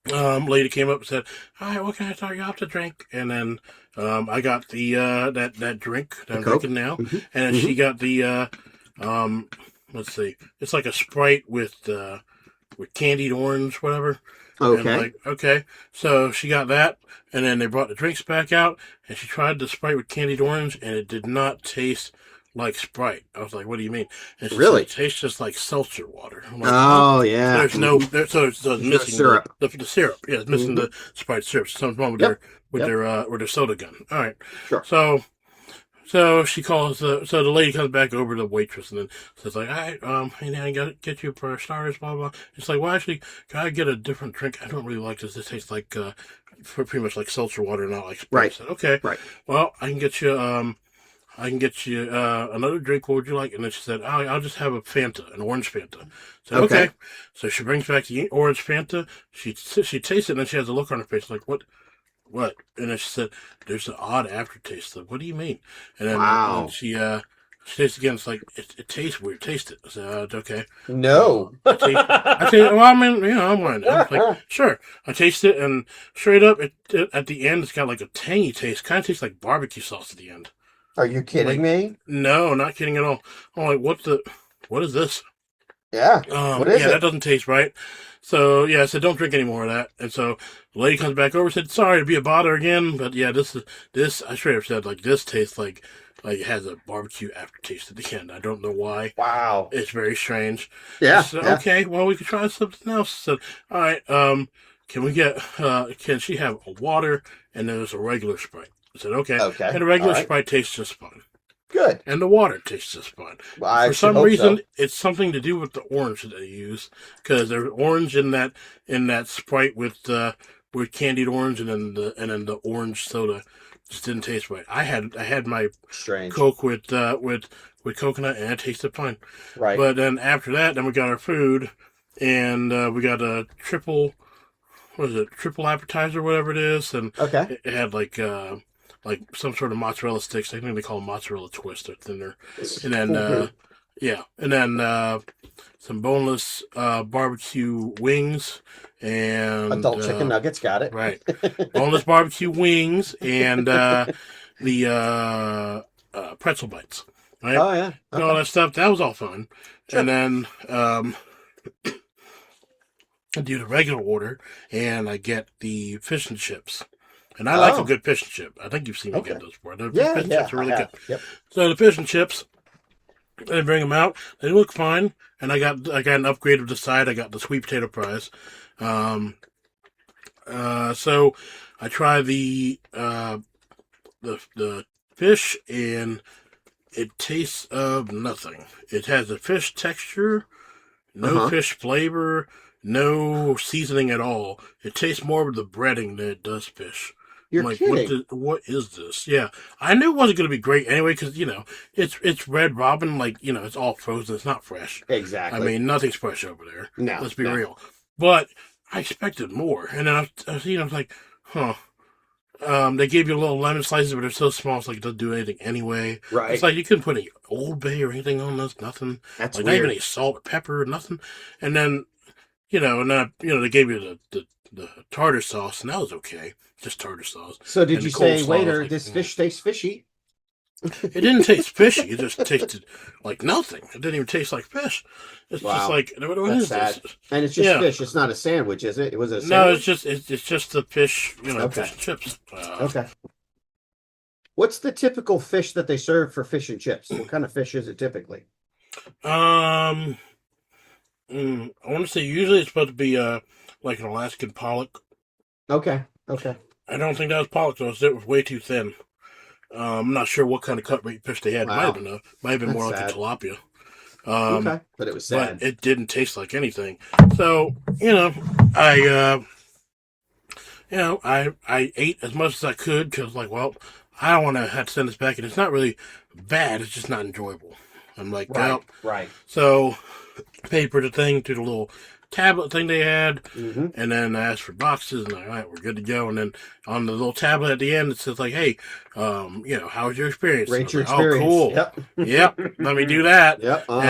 Lady came up and said, all right, what can I start you off to drink? And then I got the that drink that I'm drinking now. And then she got the let's see, it's like a Sprite with with candied orange, whatever. And Okay. like, okay. So she got that, and then they brought the drinks back out, and she tried the Sprite with candied orange, and it did not taste like Sprite. I was like, what do you mean? And she said, Really? it tastes just like seltzer water. I'm like, what? Oh yeah. There's no, so it's There's no missing syrup. the syrup. Yeah, it's missing the Sprite syrup. Something's wrong with Yep. their soda gun. All right. Sure. So she calls so the lady comes back over to the waitress and then says like, all right, hey, I gotta get you for starters, blah, blah. It's like, well, actually, can I get a different drink? I don't really like this. This tastes like, pretty much like seltzer water, not like Sprite. Right. I said, okay. Right. Well, I can get you, another drink. What would you like? And then she said, I'll just have a Fanta, an orange Fanta. I said, okay. So she brings back the orange Fanta. She tastes it and then she has a look on her face like, what? And then she said, there's an odd aftertaste. Like, what do you mean? And then Wow. she tastes again. It's like, it tastes weird. Taste it. I said, okay. No. I taste, well, I mean, I'm one. I was like, sure. I taste it, and straight up, at the end, it's got like a tangy taste. Kind of tastes like barbecue sauce at the end. Are you kidding me? No, not kidding at all. I'm like, what is this? Yeah. What is it? That doesn't taste right. So, yeah, I said, don't drink any more of that. And so the lady comes back over and said, sorry to be a bother again, but yeah, I straight up said, like, this tastes like it has a barbecue aftertaste at the end. I don't know why. Wow. It's very strange. Yeah. Said, Yeah. okay, well, we could try something else. I said, all right, can she have a water and there's a regular Sprite? I said, okay. Okay. And the regular All right. Sprite tastes just fine. Good. And the water tastes just fine. Well, I For should some hope reason, so. it's something to do with the orange that they use, because there's orange in that Sprite with candied orange, and then the orange soda just didn't taste right. I had my Strange. Coke with coconut, and it tasted fine. Right. But then after that, then we got our food, and we got a triple appetizer, whatever it is, and Okay. it had like some sort of mozzarella sticks. I think they call them mozzarella twists. It's in there. And then, some boneless barbecue wings and Adult chicken nuggets. Got it. right, boneless barbecue wings and the pretzel bites. Right, Oh yeah. and all that stuff. That was all fun. Sure. And then I do the regular order, and I get the fish and chips. And I like a good fish and chip. I think you've seen me get those before. The Yeah. fish and Yeah. chips are really I good. have. Yep. So the fish and chips, I bring them out. They look fine, and I got an upgrade of the side. I got the sweet potato fries. So I try the fish, and it tastes of nothing. It has a fish texture, no fish flavor, no seasoning at all. It tastes more of the breading than it does fish. You're I'm like, kidding. what is this? Yeah, I knew it wasn't going to be great anyway because it's Red Robin, like it's all frozen. It's not fresh. Exactly. I mean, nothing's fresh over there. No, Let's be no. real. But I expected more, and then I was like, huh. They gave you little lemon slices, but they're so small, it's like it doesn't do anything anyway. Right. It's like you couldn't put any Old Bay or anything on this, nothing. That's like not even weird. any salt or pepper, nothing. And then, they gave you the tartar sauce, and that was okay. Just tartar sauce. So did And you the say, coleslaw waiter, was like, this fish tastes fishy? It didn't taste fishy. It just tasted like nothing. It didn't even taste like fish. It's Wow. just like, what That's is sad. this? And it's just Yeah. fish. It's not a sandwich, is it? Was it a No, sandwich? it's just the fish, Okay. fish and chips. Okay. What's the typical fish that they serve for fish and chips? What kind of fish is it typically? I want to say usually it's supposed to be like an Alaskan pollock. Okay. Okay. I don't think that was pollock though. It was way too thin. I'm not sure what kind of cut rate fish they had. Wow. Might have been more That's like a sad. tilapia. Okay. But it was sad. But it didn't taste like anything. So I ate as much as I could because like, well, I don't want to have to send this back, and it's not really bad. It's just not enjoyable. I'm like, Right. well, Right. so I paid for the thing to the little tablet thing they had, Mm-hmm. and then I asked for boxes, and all right, we're good to go. And then on the little tablet at the end, it says like, hey, how was your experience? Rate your I was like, experience. Oh, cool. Yep. Yep, let me do that. Yep. And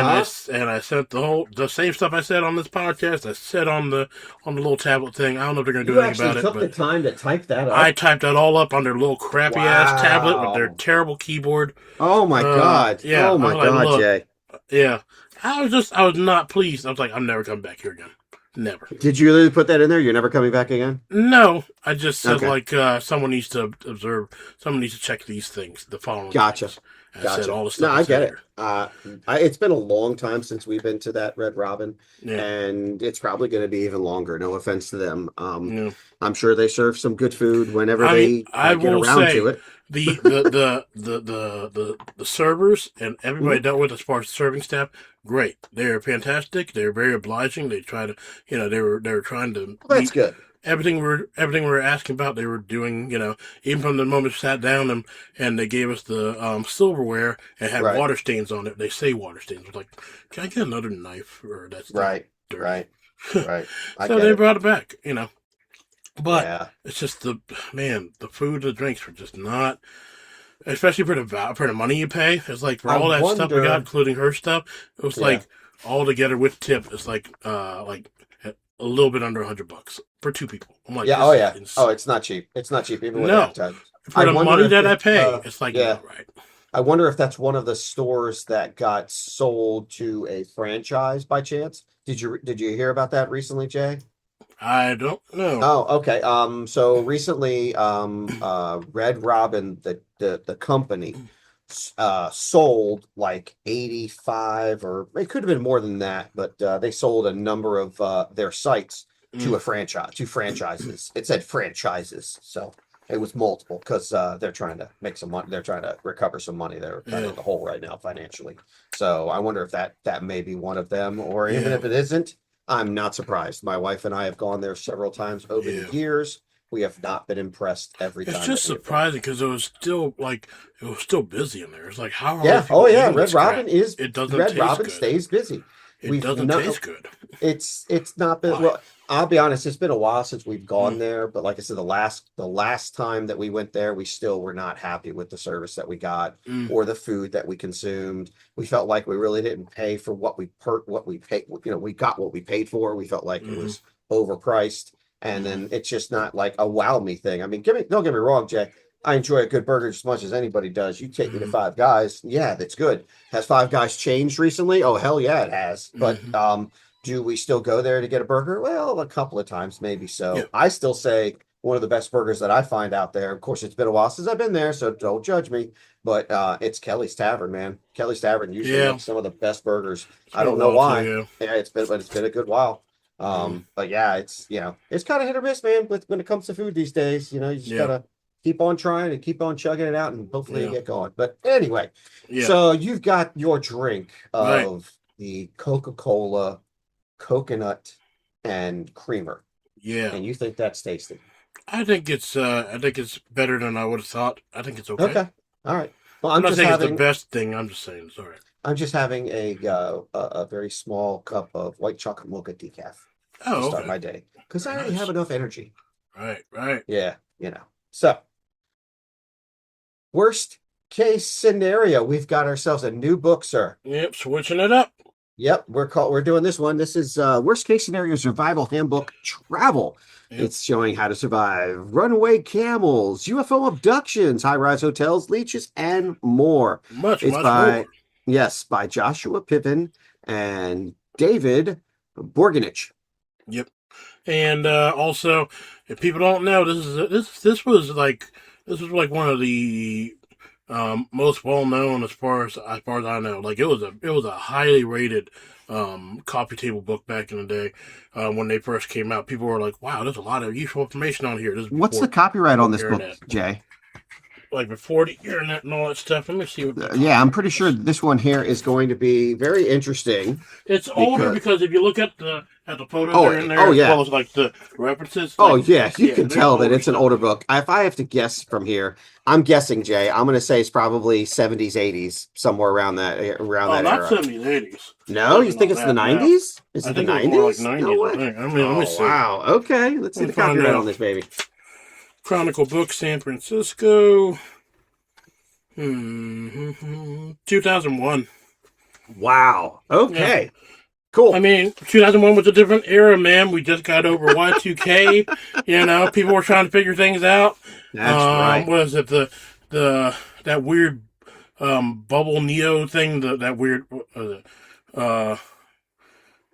I sent the same stuff I said on this podcast. I said on the little tablet thing. I don't know if they're gonna do You anything actually about took it, the time to type that up. I typed that all up on their little crappy ass tablet with their Wow. terrible keyboard. Oh my God. yeah, Oh my I was like, God, look, Jay. Yeah, I was not pleased. I was like, I'm never coming back here again. Never. Did you really put that in there? You're never coming back again? No, I just said Okay. someone needs to observe. Someone needs to check these things. The following Gotcha. things. And I said Gotcha. all the No, stuff I I said get it. here. It's been a long time since we've been to that Red Robin, Yeah. and it's probably going to be even longer. No offense to them. Yeah. I'm sure they serve some good food whenever I mean, they I get will around to say it. the servers and everybody Mhm. I dealt with as far as the serving staff, great. They're fantastic. They're very obliging. They try to, they were trying to Well, that's meet good. everything we were asking about. They were doing, even from the moment we sat down and they gave us the silverware and had Right. water stains on it. They say water stains. I was like, can I get another knife or that's Right. dirty? Right. Right. I So get they it. brought it back. But Yeah. it's just the food, the drinks were just not, especially for the money you pay. It's like for I all that stuff we got, wonder. including her stuff, it was Yeah. like all together with tip, it's like a little bit under $100 for two people. I'm like, Yeah. Oh, this is yeah. Oh, insane. it's not cheap. It's not cheap, even with No, advertising. for I the wonder money if that I it, pay, it's like yeah. not right. I wonder if that's one of the stores that got sold to a franchise by chance. Did you hear about that recently, Jay? I don't know. Oh, okay. So recently, Red Robin, the company, sold like 85, or it could have been more than that, but they sold a number of their sites to Mm, a franchise, to franchises. It said franchises, so it was multiple because they're trying to make some money. They're trying to recover some money. They're kind of yeah, in the hole right now financially. So I wonder if that may be one of them, or even yeah, if it isn't. I'm not surprised. My wife and I have gone there several times over the yeah. years. We have not been impressed every It's time that just we have gone. surprising because it was still busy in there. It's like, how are all these Yeah. Oh, people yeah. eating this crap? It doesn't Red taste Robin good. stays busy. It We've doesn't no, taste good. it's not been, Why? well, I'll be honest, it's been a while since we've Mm, gone there, but like I said, the last time that we went there, we still were not happy with the service that we got mm, or the food that we consumed. We felt like we really didn't pay for what we paid, we got what we paid for. We felt like it mm-hmm, was overpriced. And mm-hmm. then it's just not like a wow me thing. I mean, don't get me wrong, Jay. I enjoy a good burger just as much as anybody does. You take me to Mm-hmm. Five Guys, yeah, that's good. Has Five Guys changed recently? Oh, hell yeah, it has. But Mm-hmm. do we still go there to get a burger? Well, a couple of times, maybe Yeah, so. I still say one of the best burgers that I find out there. Of course, it's been a while since I've been there, so don't judge me. But it's Kelly's Tavern, man. Kelly's Tavern usually yeah. makes some of the best burgers. It's I been a don't know while too. why. Yeah. Yeah, but it's been a good while. Mm, But yeah, it's kind of hit or miss, man. When it comes to food these days, you just yeah. gotta keep on trying and keep on chugging it out, and hopefully you Yeah. get going. But anyway, Yeah. so you've got your drink Right. of the Coca-Cola coconut and creamer, Yeah. and you think that's tasty. I think it's better than I would have thought. I think it's okay. Okay. All right. Well, I'm not saying it's the best thing. I'm just saying it's all right. I'm just having a very small cup of white chocolate mocha decaf to Oh, start okay. my day because I Very already have nice. enough energy. Right. Right. Yeah. So, worst case scenario, we've got ourselves a new book, sir. Yep. Switching it up. Yep, we're doing this one. This is worst case scenario survival handbook travel. Yep. It's showing how to survive runaway camels, UFO abductions, high-rise hotels, leeches, and more. Much, It's much more. by Joshua Pippin and David Borgenich. Yep. And also, if people don't know, this was like one of the most well known as far as I know. Like it was a highly rated coffee table book back in the day when they first came out. People were like, "Wow, there's a lot of useful information on here." This is What's the before copyright on this book, internet, Jay? like before the internet and all that stuff. Let me see what the Yeah, I'm copyright pretty sure is. this one here is going to be very interesting It's older because because if you look at the photos that oh are in there oh as yeah. well as like the references, Oh like yeah, you yeah, can there's tell that older it's an stuff older in there. book. If I have to guess from here, I'm guessing, Jay. I'm going to say it's probably 70s, 80s, somewhere around Oh, that not era. 70s, 80s. No, you Definitely think not it's the that. No, 90s? Is I it the think it was more like 90s? No 90s. I way. think. I mean, let me Oh see. wow. Okay, let's see Let me the find copyright on out. this baby. Chronicle Book, San Francisco. 2001. Wow. Yeah. Okay. I Cool. mean, 2001 was a different era, man. We just got over Y2K. People were trying to figure things out. That's right. What is it? The that weird bubble neo thing. That weird. Uh,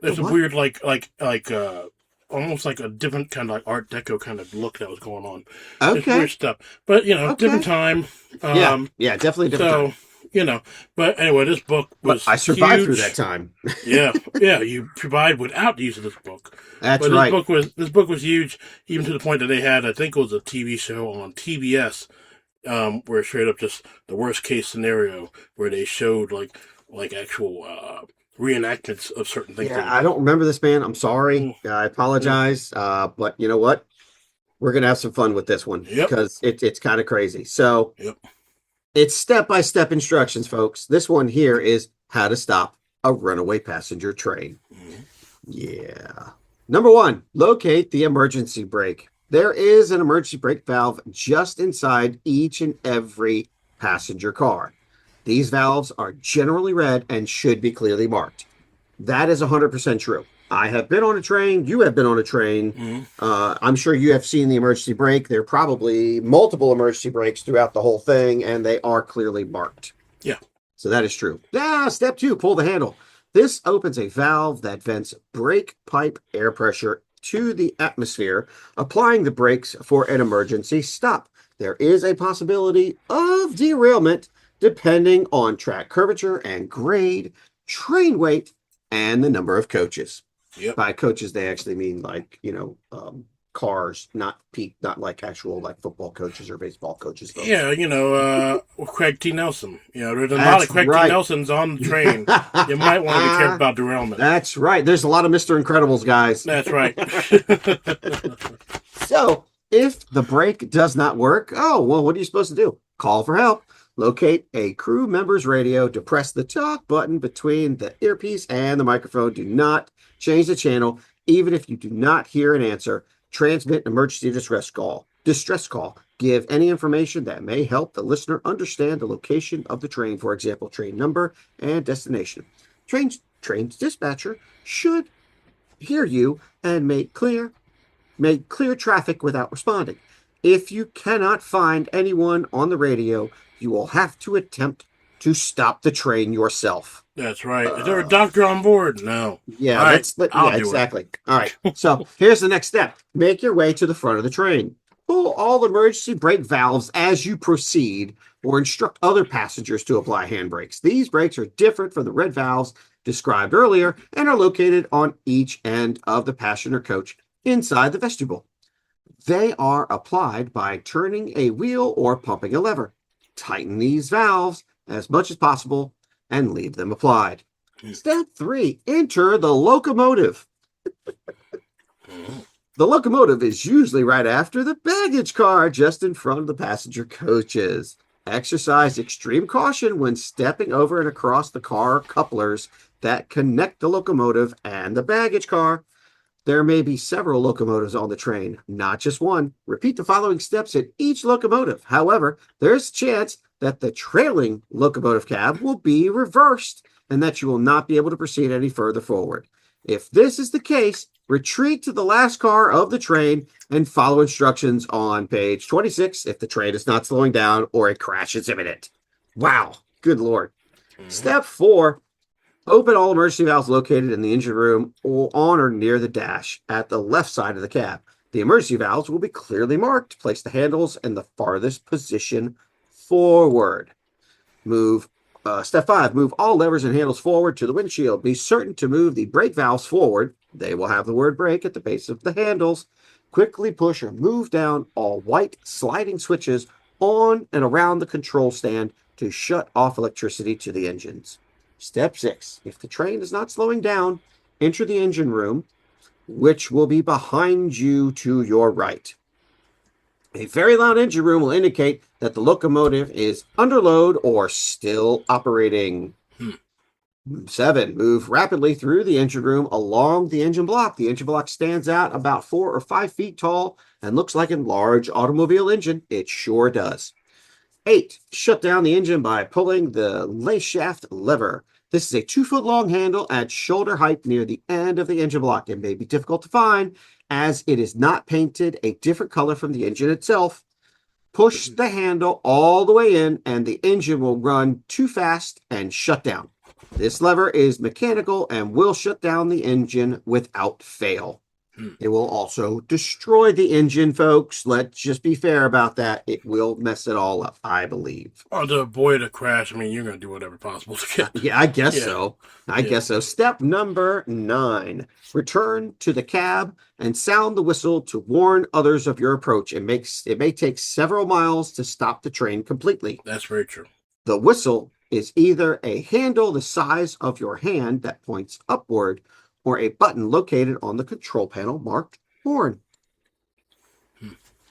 There's a What? weird almost like a different kind of like Art Deco kind of look that was going on. It's weird Okay. stuff, but different Okay. time. Yeah. Um, Yeah. Definitely a different time. so but anyway, this book But was I survived through that huge. time. Yeah, yeah, you survived without the use of this book. That's But right. this book was huge, even to the point that they had, I think it was a TV show on TBS, where it straight up just the worst case scenario, where they showed like actual reenactments of certain things they Yeah, would I do. don't remember this, man. I'm sorry. Mm, I mm. apologize. But you know what? We're gonna have some fun with this one Yep, because it's kind of crazy. So yep. it's step-by-step instructions, folks. This one here is how to stop a runaway passenger train. Mhm. Yeah. Number one, locate the emergency brake. There is an emergency brake valve just inside each and every passenger car. These valves are generally red and should be clearly marked. That is 100% true. I have been on a train. You have been on a train. Mhm. I'm sure you have seen the emergency brake. There are probably multiple emergency brakes throughout the whole thing, and they are clearly marked. Yeah. So that is true. Step two, pull the handle. This opens a valve that vents brake pipe air pressure to the atmosphere, applying the brakes for an emergency stop. There is a possibility of derailment depending on track curvature and grade, train weight, and the number of coaches. Yep. By coaches, they actually mean like, cars, not like actual like football coaches or baseball coaches, folks. Yeah, Craig T. Nelson. There's a lot That's of Craig T. right. Nelsons on the train. You might want to be careful about derailment. That's right. There's a lot of Mr. Incredibles, guys. That's right. So, if the brake does not work, oh, well, what are you supposed to do? Call for help. Locate a crew member's radio to press the talk button between the earpiece and the microphone. Do not change the channel, even if you do not hear an answer. Transmit an emergency distress call. Distress call. Give any information that may help the listener understand the location of the train, for example, train number and destination. Train's dispatcher should hear you and make clear traffic without responding. If you cannot find anyone on the radio, you will have to attempt to stop the train yourself. That's right. Is there a doctor on board? No. Yeah, All right, I'll yeah, do exactly. All right. So here's the next step. Make your way to the front of the train. Pull all emergency brake valves as you proceed, or instruct other passengers to apply handbrakes. These brakes are different from the red valves described earlier and are located on each end of the passenger coach inside the vestibule. They are applied by turning a wheel or pumping a lever. Tighten these valves as much as possible and leave them applied. Step 3, enter the locomotive. The locomotive is usually right after the baggage car, just in front of the passenger coaches. Exercise extreme caution when stepping over and across the car couplers that connect the locomotive and the baggage car. There may be several locomotives on the train, not just one. Repeat the following steps at each locomotive. However, there's a chance that the trailing locomotive cab will be reversed and that you will not be able to proceed any further forward. If this is the case, retreat to the last car of the train and follow instructions on page 26 if the train is not slowing down or a crash is imminent. Wow, good Lord. Step 4, open all emergency valves located in the engine room or on or near the dash at the left side of the cab. The emergency valves will be clearly marked. Place the handles in the farthest position forward. Step 5, move all levers and handles forward to the windshield. Be certain to move the brake valves forward. They will have the word brake at the base of the handles. Quickly push or move down all white sliding switches on and around the control stand to shut off electricity to the engines. Step 6, if the train is not slowing down, enter the engine room, which will be behind you to your right. A very loud engine room will indicate that the locomotive is under load or still operating. 7, move rapidly through the engine room along the engine block. The engine block stands out about 4 or 5 feet tall and looks like a large automobile engine. It sure does. 8, shut down the engine by pulling the lace shaft lever. This is a 2-foot long handle at shoulder height near the end of the engine block. It may be difficult to find as it is not painted a different color from the engine itself. Push the handle all the way in and the engine will run too fast and shut down. This lever is mechanical and will shut down the engine without fail. It will also destroy the engine, folks. Let's just be fair about that. It will mess it all up, I believe. Or to avoid a crash, I mean, you're going to do whatever possible to get. Yeah, I guess so. I guess so. Step number 9. Return to the cab and sound the whistle to warn others of your approach. It may take several miles to stop the train completely. That's very true. The whistle is either a handle the size of your hand that points upward or a button located on the control panel marked horn.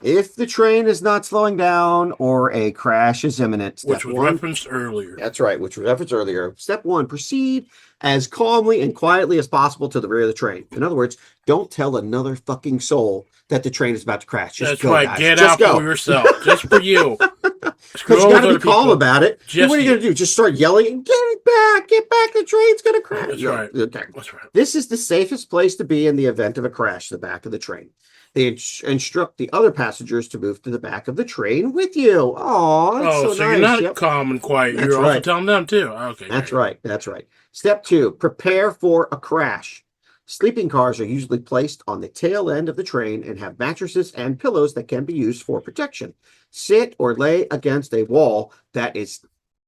If the train is not slowing down or a crash is imminent, which was referenced earlier. That's right, which was referenced earlier. Step 1, proceed as calmly and quietly as possible to the rear of the train. In other words, don't tell another fucking soul that the train is about to crash. That's right. Guys. Get out for yourself. Just for you. Because you got to be calm about it. What are you going to do? Just start yelling, get it back, get back, the train's going to crash. That's right. Okay. That's right. This is the safest place to be in the event of a crash, the back of the train. They instruct the other passengers to move to the back of the train with you. Oh, so nice. You're not calm and quiet. That's you're right. also telling them too. Okay. That's right. That's right. Step 2, prepare for a crash. Sleeping cars are usually placed on the tail end of the train and have mattresses and pillows that can be used for protection. Sit or lay against a wall that is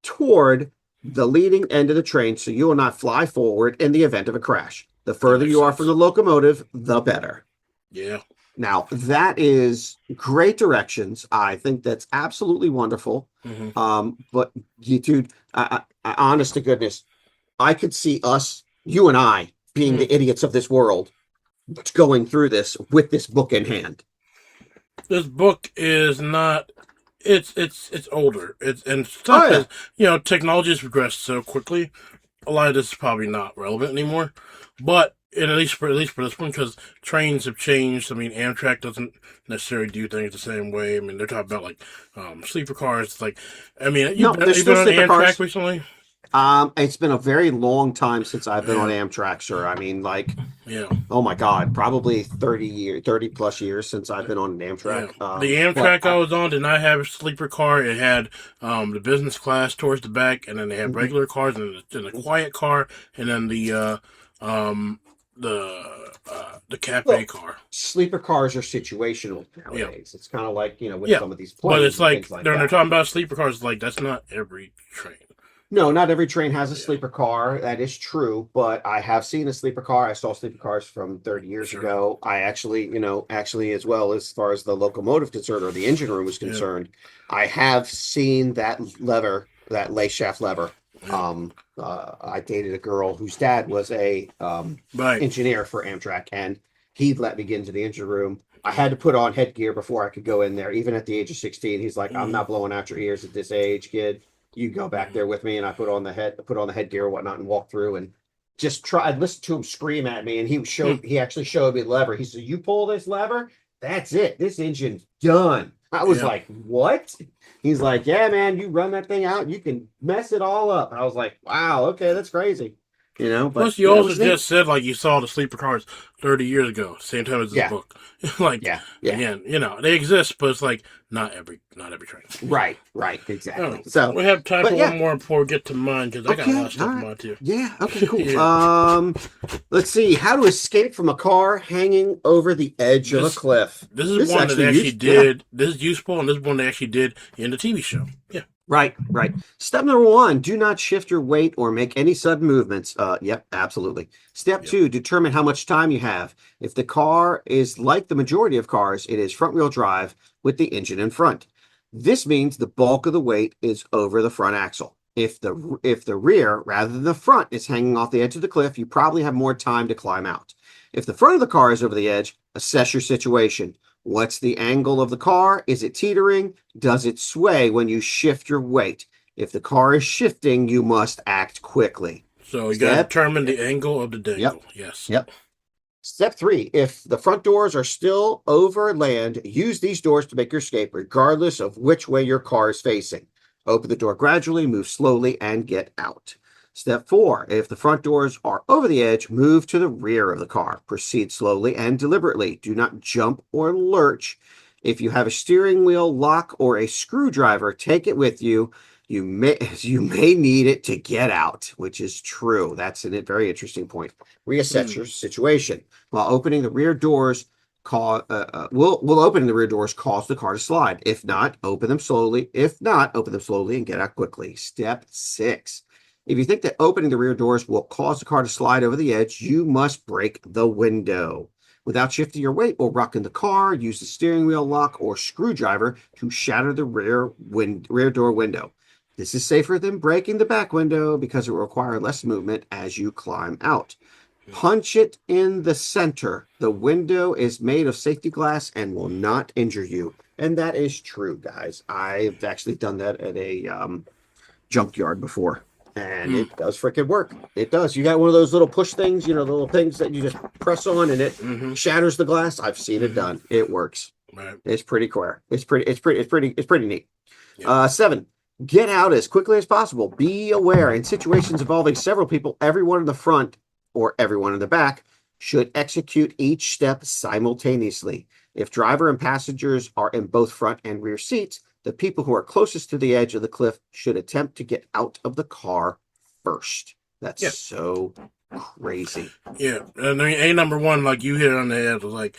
toward the leading end of the train so you will not fly forward in the event of a crash. The further you are from the locomotive, the better. Yeah. Now, that is great directions. I think that's absolutely wonderful. Mm-hmm. But, dude, I, honest to goodness, I could see us, you and I, being the idiots of this world, going through this with this book in hand. This book is not. It's older. And stuff has, technology has progressed so quickly. A lot of this is probably not relevant anymore. But at least for this one, because trains have changed. I mean, Amtrak doesn't necessarily do things the same way. I mean, they're talking about sleeper cars. You've been on Amtrak recently. It's been a very long time since I've been on Amtrak, sir. I mean, oh my God, probably 30 plus years since I've been on an Amtrak. Yeah. The Amtrak I was on did not have a sleeper car. It had the business class towards the back, and then they had regular cars, and then the quiet car, and then the cafe car. Sleeper cars are situational nowadays. It's kind of like, with some of these planes. But it's like they're talking about sleeper cars. Like, that's not every train. No, not every train has a sleeper car. That is true. But I have seen a sleeper car. I saw sleeper cars from 30 years ago. I actually, as well as far as the locomotive concerned or the engine room is concerned, I have seen that lever, that lay shaft lever. I dated a girl whose dad was a engineer for Amtrak, and he let me get into the engine room. I had to put on headgear before I could go in there, even at the age of 16. He's like, I'm not blowing out your ears at this age, kid. You go back there with me. And I put on the headgear and whatnot and walk through and just try. I'd listen to him scream at me, and he actually showed me the lever. He said, you pull this lever, that's it. This engine's done. I was like, what? He's like, yeah, man, you run that thing out, you can mess it all up. I was like, wow, okay, that's crazy. But plus you also just said you saw the sleeper cars 30 years ago, same time as this book. Again, they exist, but it's not every train. Right, exactly. So we have time for one more before we get to mine, because I got a lot of stuff in mine too. Yeah, okay, cool. Let's see, how to escape from a car hanging over the edge of a cliff. This is one that they actually did. This is useful, and this is one they actually did in the TV show. Yeah. Right. Step number 1, do not shift your weight or make any sudden movements. Yep, absolutely. Step 2, determine how much time you have. If the car is like the majority of cars, it is front-wheel drive with the engine in front. This means the bulk of the weight is over the front axle. If the rear, rather than the front, is hanging off the edge of the cliff, you probably have more time to climb out. If the front of the car is over the edge, assess your situation. What's the angle of the car? Is it teetering? Does it sway when you shift your weight? If the car is shifting, you must act quickly. So you got to determine the angle of the dangle. Yes. Yep. Step 3, if the front doors are still over land, use these doors to make your escape, regardless of which way your car is facing. Open the door gradually, move slowly, and get out. Step 4, if the front doors are over the edge, move to the rear of the car. Proceed slowly and deliberately. Do not jump or lurch. If you have a steering wheel lock or a screwdriver, take it with you You may need it to get out, which is true. That's a very interesting point. Reassess your situation. While opening the rear doors, will opening the rear doors cause the car to slide? If not, open them slowly. If not, open them slowly and get out quickly. Step 6. If you think that opening the rear doors will cause the car to slide over the edge, you must break the window. Without shifting your weight or rocking the car, use the steering wheel lock or screwdriver to shatter the rear door window. This is safer than breaking the back window because it will require less movement as you climb out. Punch it in the center. The window is made of safety glass and will not injure you. And that is true, guys. I've actually done that at a junkyard before. And it does freaking work. It does. You got one of those little push things, the little things that you just press on and it shatters the glass. I've seen it done. It works. Right. It's pretty cool. It's pretty neat. Yeah. 7. Get out as quickly as possible. Be aware in situations involving several people, everyone in the front or everyone in the back should execute each step simultaneously. If driver and passengers are in both front and rear seats, the people who are closest to the edge of the cliff should attempt to get out of the car first. That's so crazy. Yeah. And I mean, number one, like you hit on the head, was like,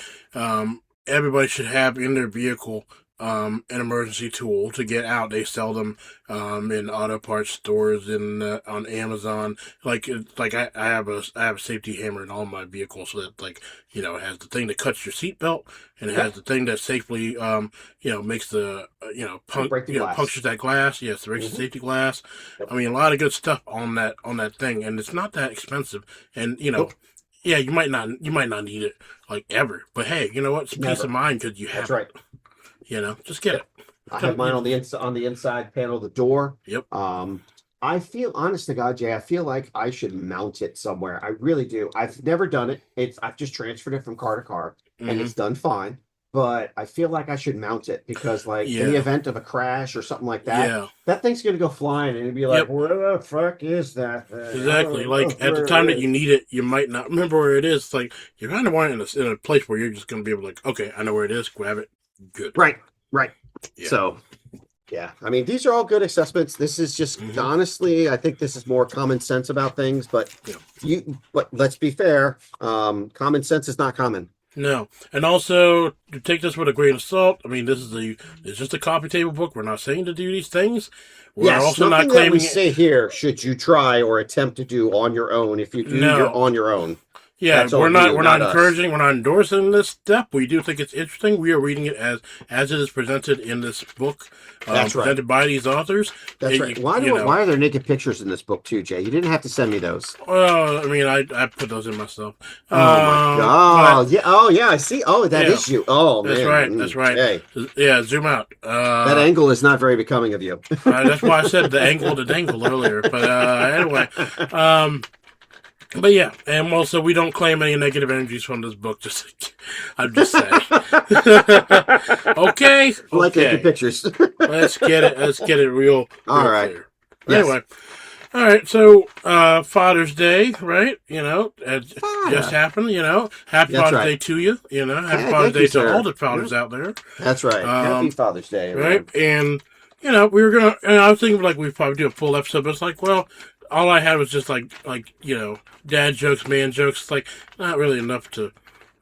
everybody should have in their vehicle an emergency tool to get out. They sell them in auto parts stores and on Amazon. Like I have a safety hammer in all my vehicles, so that it has the thing that cuts your seatbelt, and it has the thing that safely makes the punctures that glass. Yes, the breaks the safety glass. Yep. I mean, a lot of good stuff on that thing, and it's not that expensive. And yeah, you might not need it like ever, but hey, you know what? It's peace of mind because you have. That's right. Just get it. I have mine on the inside panel of the door. Yep. I feel, honest to God, Jay, I feel like I should mount it somewhere. I really do. I've never done it. I've just transferred it from car to car, and it's done fine. But I feel like I should mount it because, in the event of a crash or something like that, that thing's going to go flying, and it'd be like, where the fuck is that thing? Exactly. At the time that you need it, you might not remember where it is. Like, you kind of want it in a place where you're just going to be able to, okay, I know where it is, grab it. Good. Right. Yeah. So, yeah. I mean, these are all good assessments. This is just honestly, I think this is more common sense about things. But but let's be fair. Common sense is not common. No, and also to take this with a grain of salt. I mean, it's just a coffee table book. We're not saying to do these things. We're also not claiming. That we say here should you try or attempt to do on your own. If you do, you're on your own. Yeah, we're not encouraging, we're not endorsing this step. We do think it's interesting. We are reading it as it is presented in this book, presented by these authors. That's right. Why are there naked pictures in this book too, Jay? You didn't have to send me those. Well, I mean, I put those in myself. Oh my God! Yeah. Oh yeah, I see. Oh, that is you. Oh man, that's right. Hey. Yeah, zoom out. That angle is not very becoming of you. That's why I said the angle to dangle earlier. But anyway. But yeah, and also we don't claim any negative energies from this book. I'm just saying. Okay. Like naked pictures. Let's get it real. All right. Clear. Anyway, all right. So Father's Day, right? It just happened. Happy Father's Day to you. Happy Father's Day to all the fathers out there. That's right. Happy Father's Day, everyone. Right? And we were gonna. And I was thinking we'd probably do a full episode, but it's like, well. All I had was just like dad jokes, man jokes. It's like not really enough to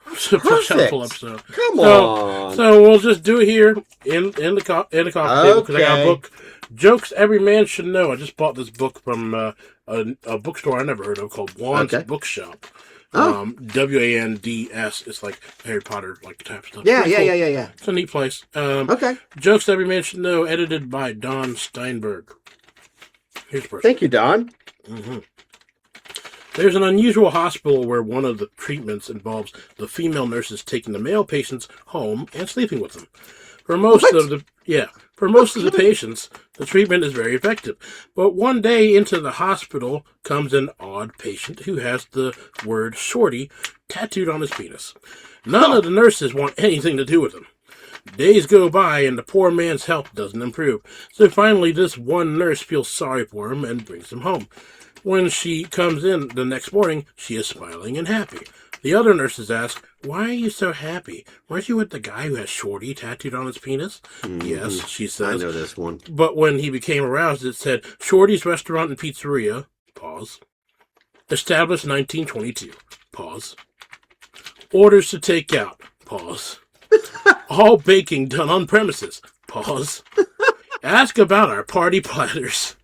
push out a full episode. Come on. So we'll just do it here in the coffee table because I got a book, Jokes Every Man Should Know. I just bought this book from a bookstore I never heard of called Wand's Bookshop. WANDS. It's like Harry Potter type stuff. Yeah. It's a neat place. Jokes Every Man Should Know, edited by Don Steinberg. Thank you, Don. There's an unusual hospital where one of the treatments involves the female nurses taking the male patients home and sleeping with them. For most of the patients, the treatment is very effective. But one day into the hospital comes an odd patient who has the word shorty tattooed on his penis. None of the nurses want anything to do with him. Days go by and the poor man's health doesn't improve. So finally this one nurse feels sorry for him and brings him home. When she comes in the next morning, she is smiling and happy. The other nurses ask, "Why are you so happy? Weren't you with the guy who has Shorty tattooed on his penis?" "Yes," she says. I know this one. But when he became aroused, it said, "Shorty's Restaurant and Pizzeria." Pause. "Established 1922. Pause. Orders to take out." Pause. "All baking done on premises." Pause. "Ask about our party platters."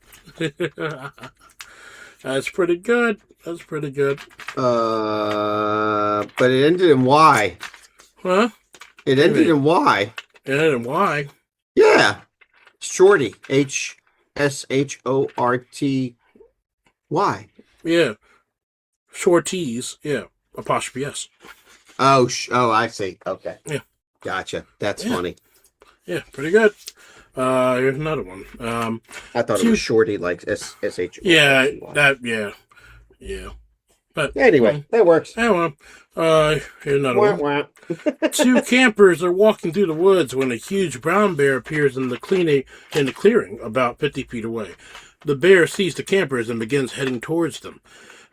That's pretty good. That's pretty good. But it ended in Y. Huh? It ended in Y. And why? Yeah. Shorty. HSHORTY. Yeah. Shorties. Yeah. Apostrophe S. Oh, I see. Okay. Yeah. Gotcha. That's funny. Yeah, pretty good. Here's another one. I thought it was Shorty, like SH. Yeah, yeah. But anyway, that works. Here's another one. Two campers are walking through the woods when a huge brown bear appears in the clearing about 50 feet away. The bear sees the campers and begins heading towards them.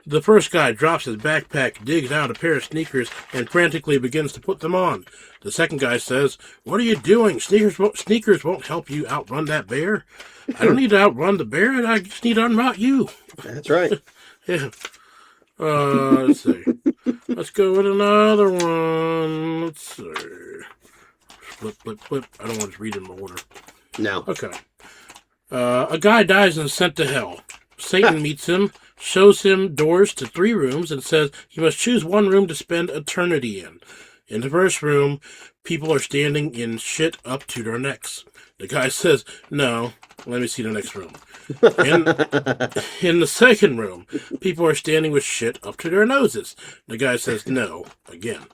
The first guy drops his backpack, digs out a pair of sneakers, and frantically begins to put them on. The second guy says, "What are you doing? Sneakers won't help you outrun that bear. I don't need to outrun the bear. I just need to outrun you." That's right. Yeah. Let's see. Let's go with another one. Let's see. Flip. I don't want to read in order. No. Okay. A guy dies and is sent to hell. Satan meets him, shows him doors to 3 rooms, and says he must choose one room to spend eternity in. In the first room, people are standing in shit up to their necks. The guy says, "No, let me see the next room." In the second room, people are standing with shit up to their noses. The guy says, "No," again.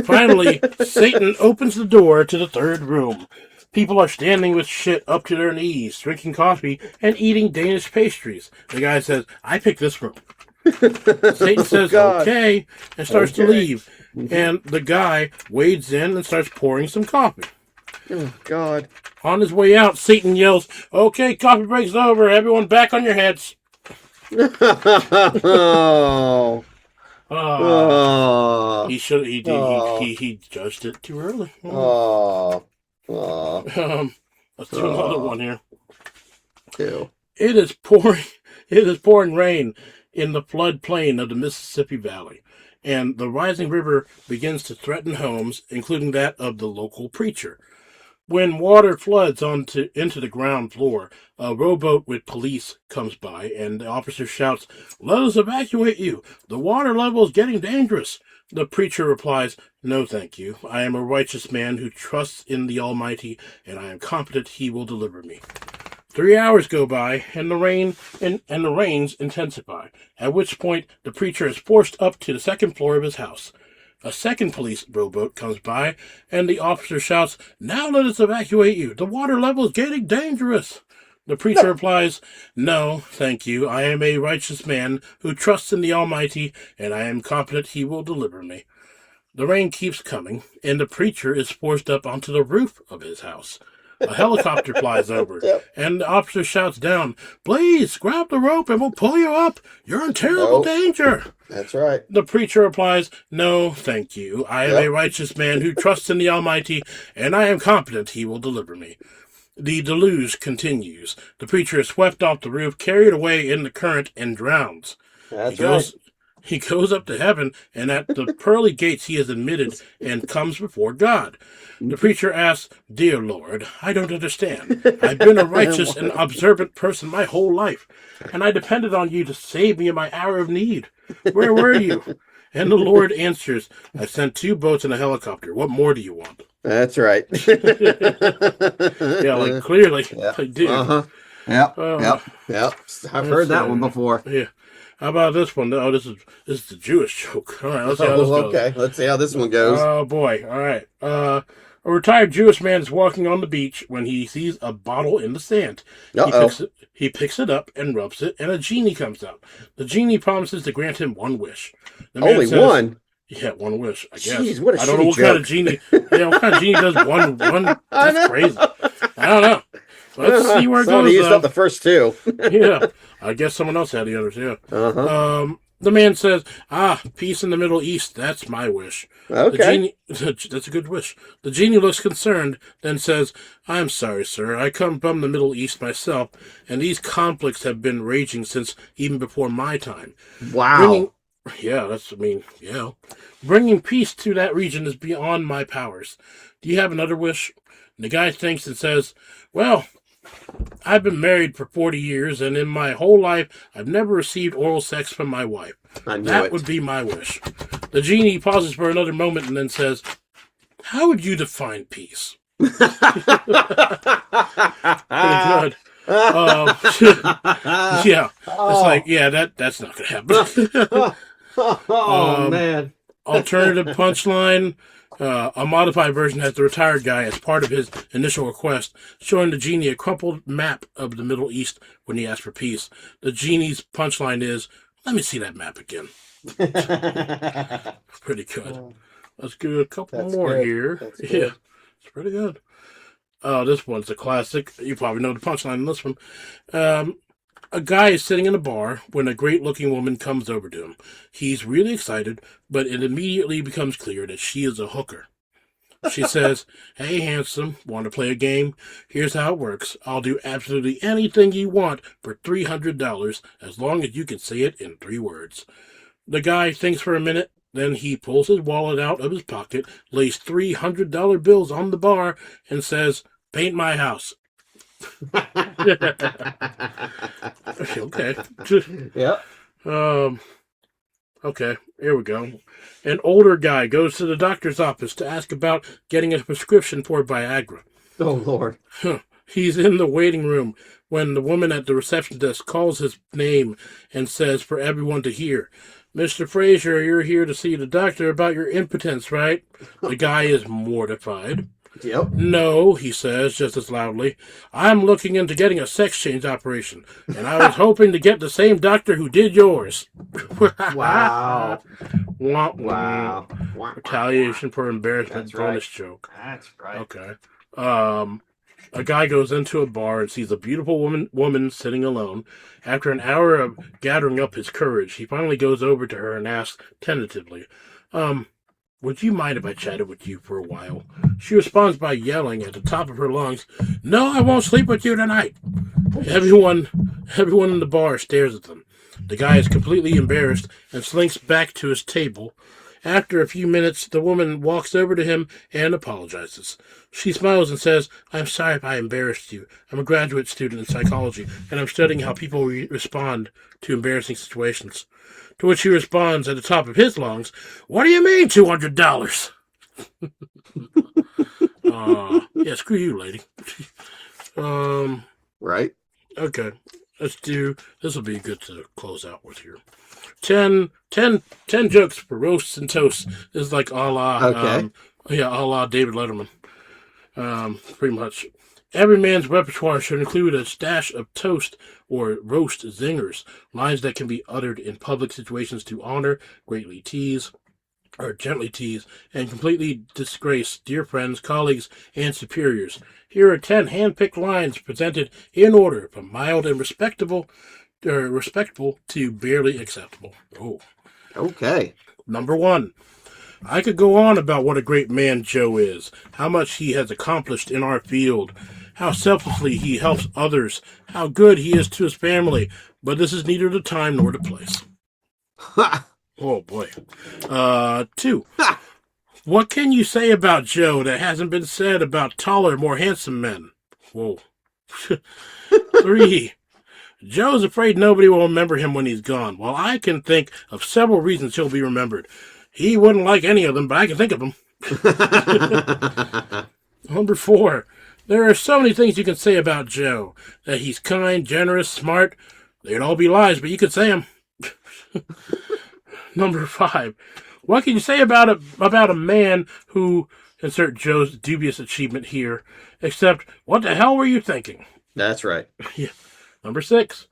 Finally, Satan opens the door to the third room. People are standing with shit up to their knees, drinking coffee, and eating Danish pastries. The guy says, "I picked this room." Satan says, "Okay," and starts to leave. And the guy wades in and starts pouring some coffee. Oh, God. On his way out, Satan yells, "Okay, coffee break's over. Everyone back on your heads." Oh. He should. He judged it too early. Let's do another one here. Ew. It is pouring rain in the floodplain of the Mississippi Valley, and the rising river begins to threaten homes, including that of the local preacher. When water floods into the ground floor, a rowboat with police comes by, and the officer shouts, "Let us evacuate you. The water level is getting dangerous." The preacher replies, "No, thank you. I am a righteous man who trusts in the Almighty, and I am confident He will deliver me." 3 hours go by, and the rains intensify, at which point the preacher is forced up to the second floor of his house. A second police rowboat comes by, and the officer shouts, "Now let us evacuate you. The water level is getting dangerous." The preacher replies, "No, thank you. I am a righteous man who trusts in the Almighty, and I am confident He will deliver me." The rain keeps coming, and the preacher is forced up onto the roof of his house. A helicopter flies over, and the officer shouts down, "Please, grab the rope and we'll pull you up. You're in terrible danger." That's right. The preacher replies, "No, thank you. I am a righteous man who trusts in the Almighty, and I am confident He will deliver me." The deluge continues. The preacher is swept off the roof, carried away in the current, and drowns. That's right. He goes up to heaven, and at the pearly gates he is admitted and comes before God. The preacher asks, "Dear Lord, I don't understand. I've been a righteous and observant person my whole life, and I depended on you to save me in my hour of need. Where were you?" And the Lord answers, "I sent 2 boats and a helicopter. What more do you want?" That's right. Yeah, like clearly, I did. Yep. I've heard that one before. Yeah. How about this one? Oh, this is the Jewish joke. All right, let's see how this goes. Okay, let's see how this one goes. Oh boy! All right. A retired Jewish man is walking on the beach when he sees a bottle in the sand. He picks it up and rubs it, and a genie comes out. The genie promises to grant him 1 wish. The man Only says, one? Yeah, 1 wish, I guess. Jeez, what a I don't know what joke. kind of genie. Yeah, what kind of genie does one? That's crazy. I don't know. Let's see where it goes. He used up the first 2. Yeah, I guess someone else had the others. Yeah. The man says, peace in the Middle East, that's my wish. Okay. That's a good wish. The genie looks concerned, then says, I'm sorry, sir. I come from the Middle East myself, and these conflicts have been raging since even before my time. Wow. Bringing peace to that region is beyond my powers. Do you have another wish? And the guy thinks and says, well, I've been married for 40 years, and in my whole life, I've never received oral sex from my wife. That would be my wish. The genie pauses for another moment and then says, how would you define peace? Pretty good. Yeah. It's like, that's not going to happen. Man. Alternative punchline. A modified version has the retired guy as part of his initial request, showing the genie a crumpled map of the Middle East when he asked for peace. The genie's punchline is, let me see that map again. Pretty good. Let's do a couple more here. Yeah, it's pretty good. This one's a classic. You probably know the punchline in this one. A guy is sitting in a bar when a great-looking woman comes over to him. He's really excited, but it immediately becomes clear that she is a hooker. She says, hey, handsome, want to play a game? Here's how it works. I'll do absolutely anything you want for $300 as long as you can say it in 3 words. The guy thinks for a minute, then he pulls his wallet out of his pocket, lays $300 bills on the bar, and says, paint my house. Okay. Yep. Okay, here we go. An older guy goes to the doctor's office to ask about getting a prescription for Viagra. Oh, Lord. He's in the waiting room when the woman at the reception desk calls his name and says for everyone to hear, Mr. Fraser, you're here to see the doctor about your impotence, right? The guy is mortified. Yep. No, he says, just as loudly. I'm looking into getting a sex change operation, and I was hoping to get the same doctor who did yours. Wow. Wow. Retaliation for embarrassment. That's right. Bonus joke. That's right. Okay. A guy goes into a bar and sees a beautiful woman sitting alone. After an hour of gathering up his courage, he finally goes over to her and asks tentatively, would you mind if I chatted with you for a while? She responds by yelling at the top of her lungs, no, I won't sleep with you tonight. Everyone in the bar stares at them. The guy is completely embarrassed and slinks back to his table. After a few minutes, the woman walks over to him and apologizes. She smiles and says, I'm sorry if I embarrassed you. I'm a graduate student in psychology, and I'm studying how people respond to embarrassing situations. To which he responds at the top of his lungs, what do you mean $200? Yeah, screw you, lady. Right. Okay, this will be good to close out with here. 10 jokes for roasts and toasts. This is like a la, Okay. A la David Letterman. Pretty much. Every man's repertoire should include a stash of toast or roast zingers, lines that can be uttered in public situations to honor, greatly tease, or gently tease, and completely disgrace dear friends, colleagues, and superiors. Here are 10 hand-picked lines presented in order from mild and respectable to barely acceptable. Oh. Okay. Number 1. I could go on about what a great man Joe is, how much he has accomplished in our field, how selflessly he helps others, how good he is to his family, but this is neither the time nor the place. Oh, boy. 2. What can you say about Joe that hasn't been said about taller, more handsome men? Whoa. 3. Joe's afraid nobody will remember him when he's gone. Well, I can think of several reasons he'll be remembered. He wouldn't like any of them, but I can think of them. Number 4. There are so many things you can say about Joe. That he's kind, generous, smart. They'd all be lies, but you could say them. Number 5. What can you say about a man who, insert Joe's dubious achievement here, except, what the hell were you thinking? That's right. Yeah. Number 6.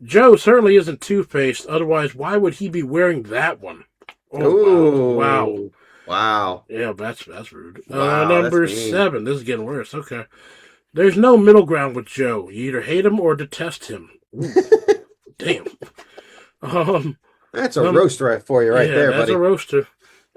Joe certainly isn't two-faced, otherwise why would he be wearing that one? Oh, wow. Wow. Yeah, that's rude. Wow, number that's mean. 7. This is getting worse. Okay. There's no middle ground with Joe. You either hate him or detest him. Ooh. Damn. That's a roaster for you right there, that's buddy. a roaster.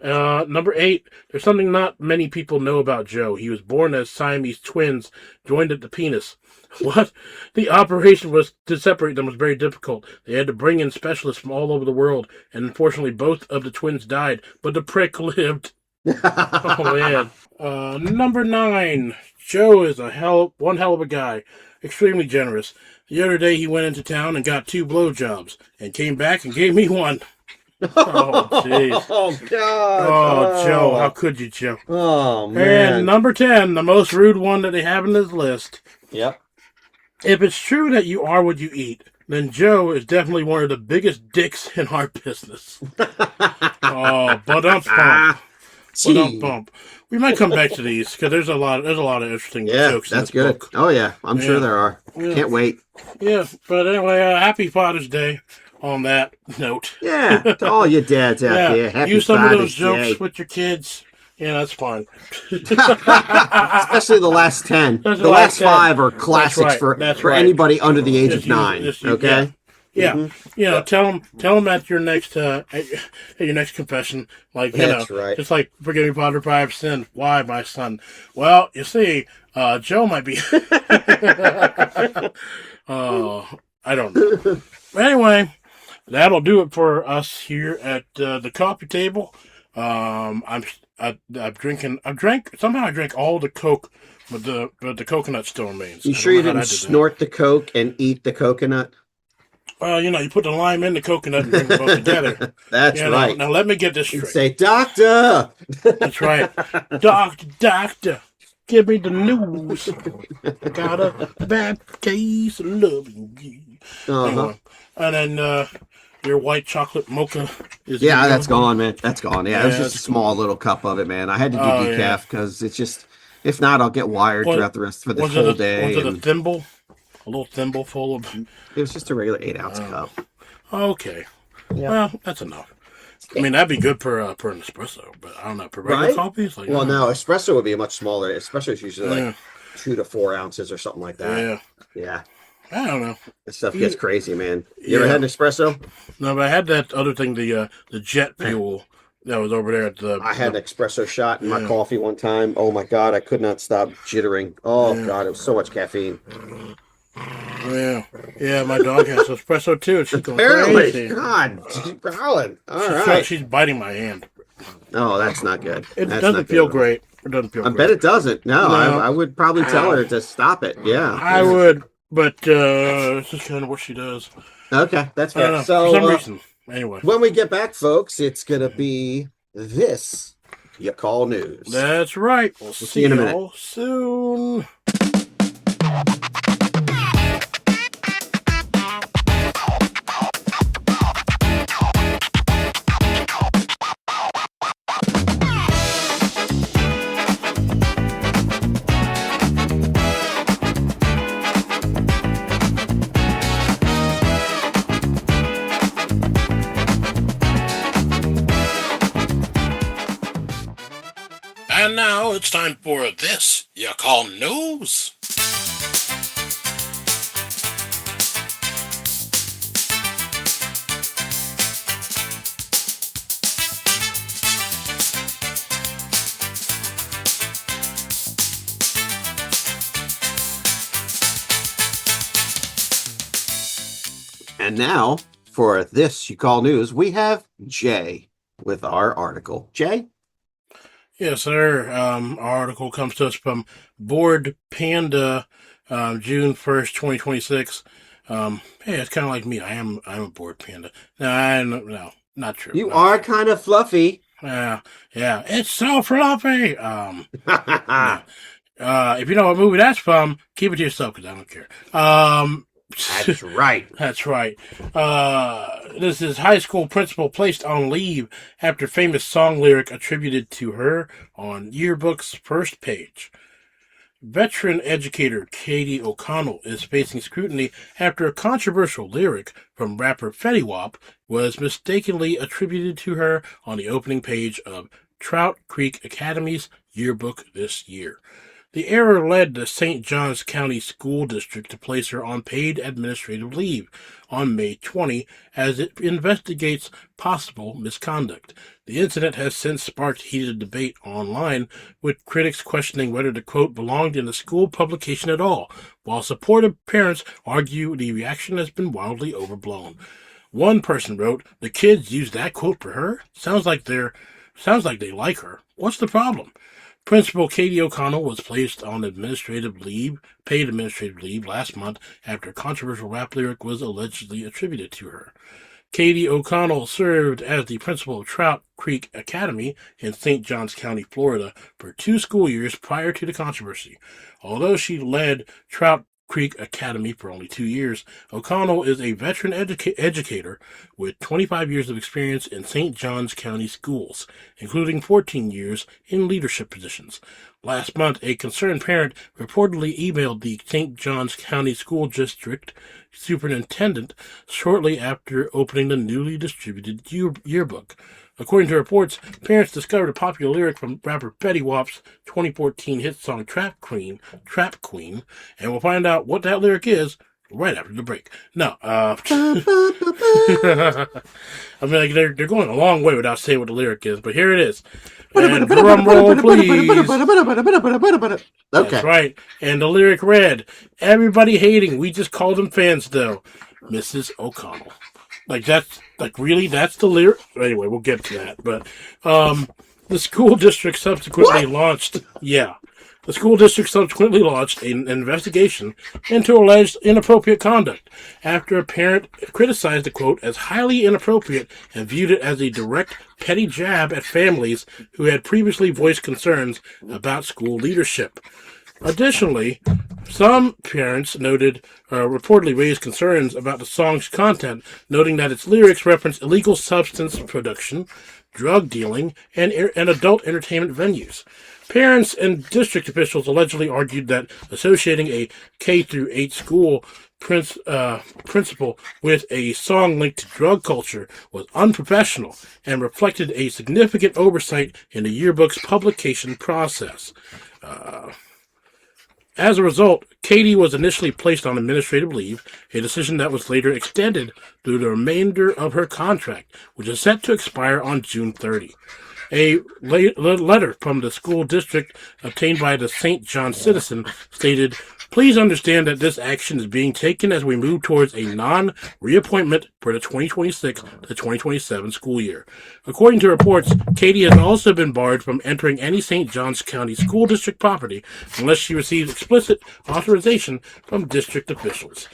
Number 8, there's something not many people know about Joe. He was born as Siamese twins, joined at the penis. What? The operation was to separate them was very difficult. They had to bring in specialists from all over the world, and unfortunately both of the twins died, but the prick lived. Oh, man. Number 9, Joe is one hell of a guy. Extremely generous. The other day he went into town and got 2 blowjobs, and came back and gave me one. Oh, jeez. Oh, God. Oh, Joe. How could you, Joe? Oh, man. And number 10, the most rude one that they have in this list. Yep. If it's true that you are what you eat, then Joe is definitely one of the biggest dicks in our business. Oh, but bump. We might come back to these because there's a lot of interesting jokes in this good. book. Oh, yeah. I'm sure there are. Yeah. Can't wait. Yeah, but anyway, happy Father's Day on that note. Yeah, to all you dads out there. Happy use some Father's of those jokes Day. with your kids. Yeah, that's fine. Especially the last 10. The last 10. 5 are classics for anybody under the age of 9. Okay? Yeah. Mm-hmm. Tell them at your next confession, like right. just like forgive me, Father, for I have sinned. Why, my son? Well, you see, Joe might be. I don't know. Anyway, that'll do it for us here at the coffee table. I drank all the Coke, but the coconut still remains. You sure you didn't snort the Coke and eat the coconut? You put the lime in the coconut and drink them both together. That's right. Now let me get this straight. You say, Doctor! That's right. Doctor, give me the news. I got a bad case of loving you. Anyway, and then your white chocolate mocha is... Yeah, that's gone, man. That's gone. Yeah, it was just a small little cup of it, man. I had to do decaf because it's just... If not, I'll get wired throughout the rest of the whole day. Was it a thimble? A little thimble full of... It was just a regular 8-ounce cup. Okay. Yeah. Well, that's enough. I mean, that'd be good for an espresso, but I don't know. For regular coffee? It's like, well, no, espresso would be much smaller. Espresso is usually like 2 to 4 ounces or something like that. Yeah. I don't know. This stuff gets crazy, man. You ever had an espresso? No, but I had that other thing, the jet fuel that was over there at the... I had an espresso shot in my coffee one time. Oh, my God. I could not stop jittering. Oh, God. It was so much caffeine. Yeah, my dog has espresso too. She's going crazy. God, she's growling. All right. She's biting my hand. Oh, that's not good. It doesn't feel great. It doesn't feel great. I bet it doesn't. No, I would probably tell her to stop it. Yeah. I would, but it's just kind of what she does. Okay, that's fair. So, for some reason. Anyway. When we get back, folks, it's going to be this You Call News. That's right. We'll see you in a minute. Soon. And now it's time for This You Call News. And now, for This You Call News, we have Jay with our article. Jay? Yes, sir. Our article comes to us from Bored Panda, June 1st, 2026. Hey, it's kind of like me. I'm a bored panda. No, not true. You are kind of fluffy. Yeah, it's so fluffy. If you know what movie that's from, keep it to yourself because I don't care. That's right. That's right. This is high school principal placed on leave after famous song lyric attributed to her on yearbook's first page. Veteran educator Katie O'Connell is facing scrutiny after a controversial lyric from rapper Fetty Wap was mistakenly attributed to her on the opening page of Trout Creek Academy's yearbook this year. The error led the St. Johns County School District to place her on paid administrative leave on May 20 as it investigates possible misconduct. The incident has since sparked heated debate online, with critics questioning whether the quote belonged in the school publication at all, while supportive parents argue the reaction has been wildly overblown. One person wrote, "The kids used that quote for her? Sounds like they like her. What's the problem?" Principal Katie O'Connell was placed on paid administrative leave last month after a controversial rap lyric was allegedly attributed to her. Katie O'Connell served as the principal of Trout Creek Academy in St. Johns County, Florida, for 2 school years prior to the controversy. Although she led Trout Creek Academy for only 2 years, O'Connell is a veteran educator with 25 years of experience in St. Johns County schools, including 14 years in leadership positions. Last month, a concerned parent reportedly emailed the St. Johns County School District superintendent shortly after opening the newly distributed yearbook. According to reports, parents discovered a popular lyric from rapper Fetty Wap's 2014 hit song Trap Queen, and we'll find out what that lyric is right after the break. Now, I mean, like, they're going a long way without saying what the lyric is, but here it is. And drum roll, please. Okay. That's right. And the lyric read, "Everybody hating, we just called them fans, though. Mrs. O'Connell." That's the lyric. Anyway, we'll get to that. But the school district subsequently launched an investigation into alleged inappropriate conduct after a parent criticized the quote as highly inappropriate and viewed it as a direct, petty jab at families who had previously voiced concerns about school leadership. Additionally, some parents reportedly raised concerns about the song's content, noting that its lyrics reference illegal substance production, drug dealing, and adult entertainment venues. Parents and district officials allegedly argued that associating a K-8 school principal with a song linked to drug culture was unprofessional and reflected a significant oversight in the yearbook's publication process. As a result, Katie was initially placed on administrative leave, a decision that was later extended through the remainder of her contract, which is set to expire on June 30. A letter from the school district obtained by the St. John Citizen stated, "Please understand that this action is being taken as we move towards a non-reappointment for the 2026 to 2027 school year." According to reports, Katie has also been barred from entering any St. Johns County School District property unless she receives explicit authorization from district officials.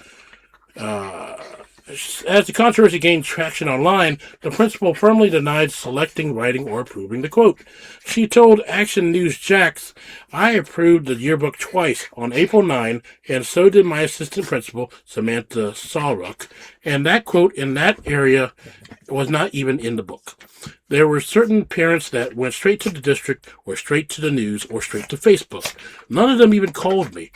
As the controversy gained traction online, the principal firmly denied selecting, writing, or approving the quote. She told Action News Jax, "I approved the yearbook twice, on April 9, and so did my assistant principal, Samantha Sawruck, and that quote in that area was not even in the book. There were certain parents that went straight to the district, or straight to the news, or straight to Facebook. None of them even called me.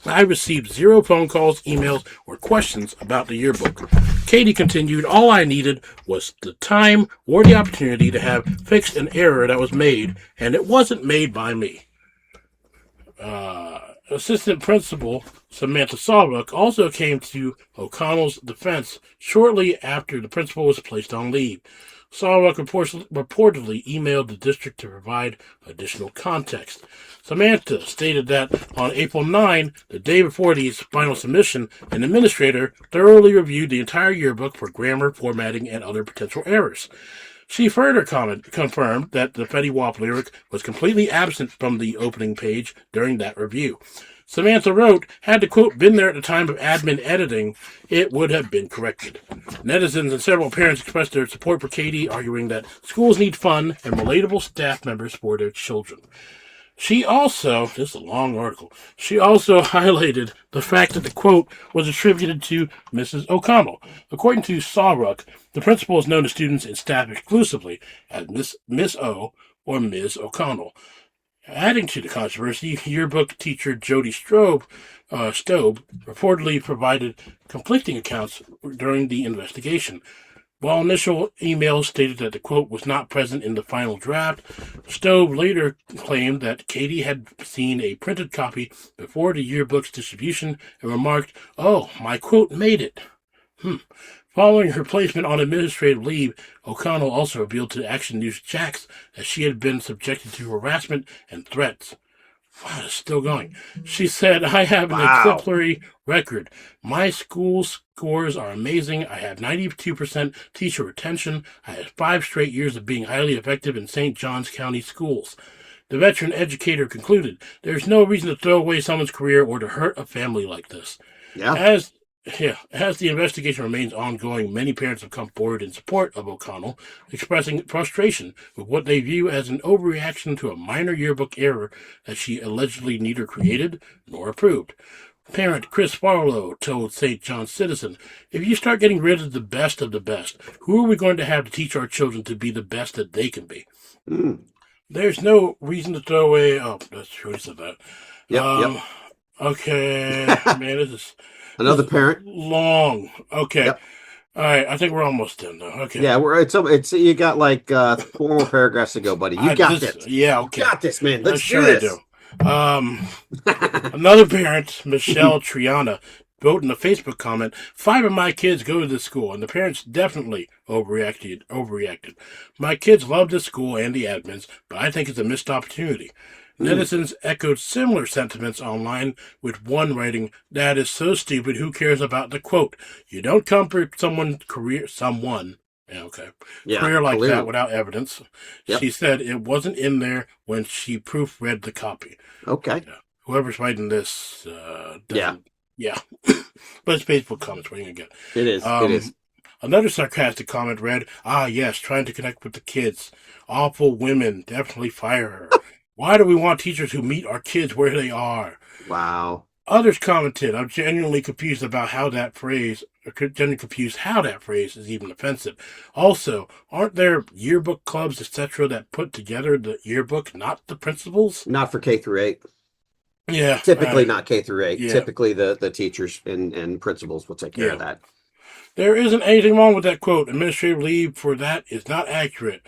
I received 0 phone calls, emails, or questions about the yearbook." Katie continued, "All I needed was the time or the opportunity to have fixed an error that was made, and it wasn't made by me." Assistant Principal Samantha Sawruck also came to O'Connell's defense shortly after the principal was placed on leave. Sawruck reportedly emailed the district to provide additional context. Samantha stated that on April 9, the day before the final submission, an administrator thoroughly reviewed the entire yearbook for grammar, formatting, and other potential errors. She further confirmed that the Fetty Wap lyric was completely absent from the opening page during that review. Samantha wrote, "Had the quote been there at the time of admin editing, it would have been corrected." Netizens and several parents expressed their support for Katie, arguing that schools need fun and relatable staff members for their children. She also, this is a long article, she also highlighted the fact that the quote was attributed to Mrs. O'Connell. According to Sawruck, the principal is known to students and staff exclusively as Miss O or Ms. O'Connell. Adding to the controversy, yearbook teacher Jody Stobe reportedly provided conflicting accounts during the investigation. While initial emails stated that the quote was not present in the final draft, Stowe later claimed that Katie had seen a printed copy before the yearbook's distribution and remarked, "Oh, my quote made it." Following her placement on administrative leave, O'Connell also revealed to Action News Jax that she had been subjected to harassment and threats. Wow, it's still going. She said, "I have an exemplary record. My school scores are amazing. I have 92% teacher retention. I have 5 straight years of being highly effective in St. Johns County schools." The veteran educator concluded, "There's no reason to throw away someone's career or to hurt a family like this." Yeah. As the investigation remains ongoing, many parents have come forward in support of O'Connell, expressing frustration with what they view as an overreaction to a minor yearbook error that she allegedly neither created nor approved. Parent Chris Farlow told St. John's Citizen, "If you start getting rid of the best, who are we going to have to teach our children to be the best that they can be?" There's no reason to throw away... Oh, that's true. He said that. Yep. Okay. Man, this is... Another parent. Long. Okay. Yep. All right. I think we're almost done though. Okay. Yeah, it's you got like 4 more paragraphs to go, buddy. You got this. Yeah. Okay. You got this, man. Let's sure do this. Another parent, Michelle Triana, wrote in a Facebook comment, "5 of my kids go to this school, and the parents definitely overreacted. My kids love this school and the admins, but I think it's a missed opportunity." Netizens echoed similar sentiments online, with one writing, "That is so stupid, who cares about the quote? You don't comfort career like that without evidence." Yep. She said it wasn't in there when she proofread the copy. Okay. Whoever's writing this, yeah. But it's Facebook comments, what are you going to get? It is. Another sarcastic comment read, "Ah, yes, trying to connect with the kids. Awful women, definitely fire her. Why do we want teachers who meet our kids where they are?" Wow. Others commented, "I'm genuinely confused about how that phrase is even offensive. Also, aren't there yearbook clubs, etc., that put together the yearbook, not the principals?" Not for K through 8. Yeah. Typically not K through 8. Yeah. Typically the teachers and principals will take care of that. "There isn't anything wrong with that quote. Administrative leave for that is not accurate."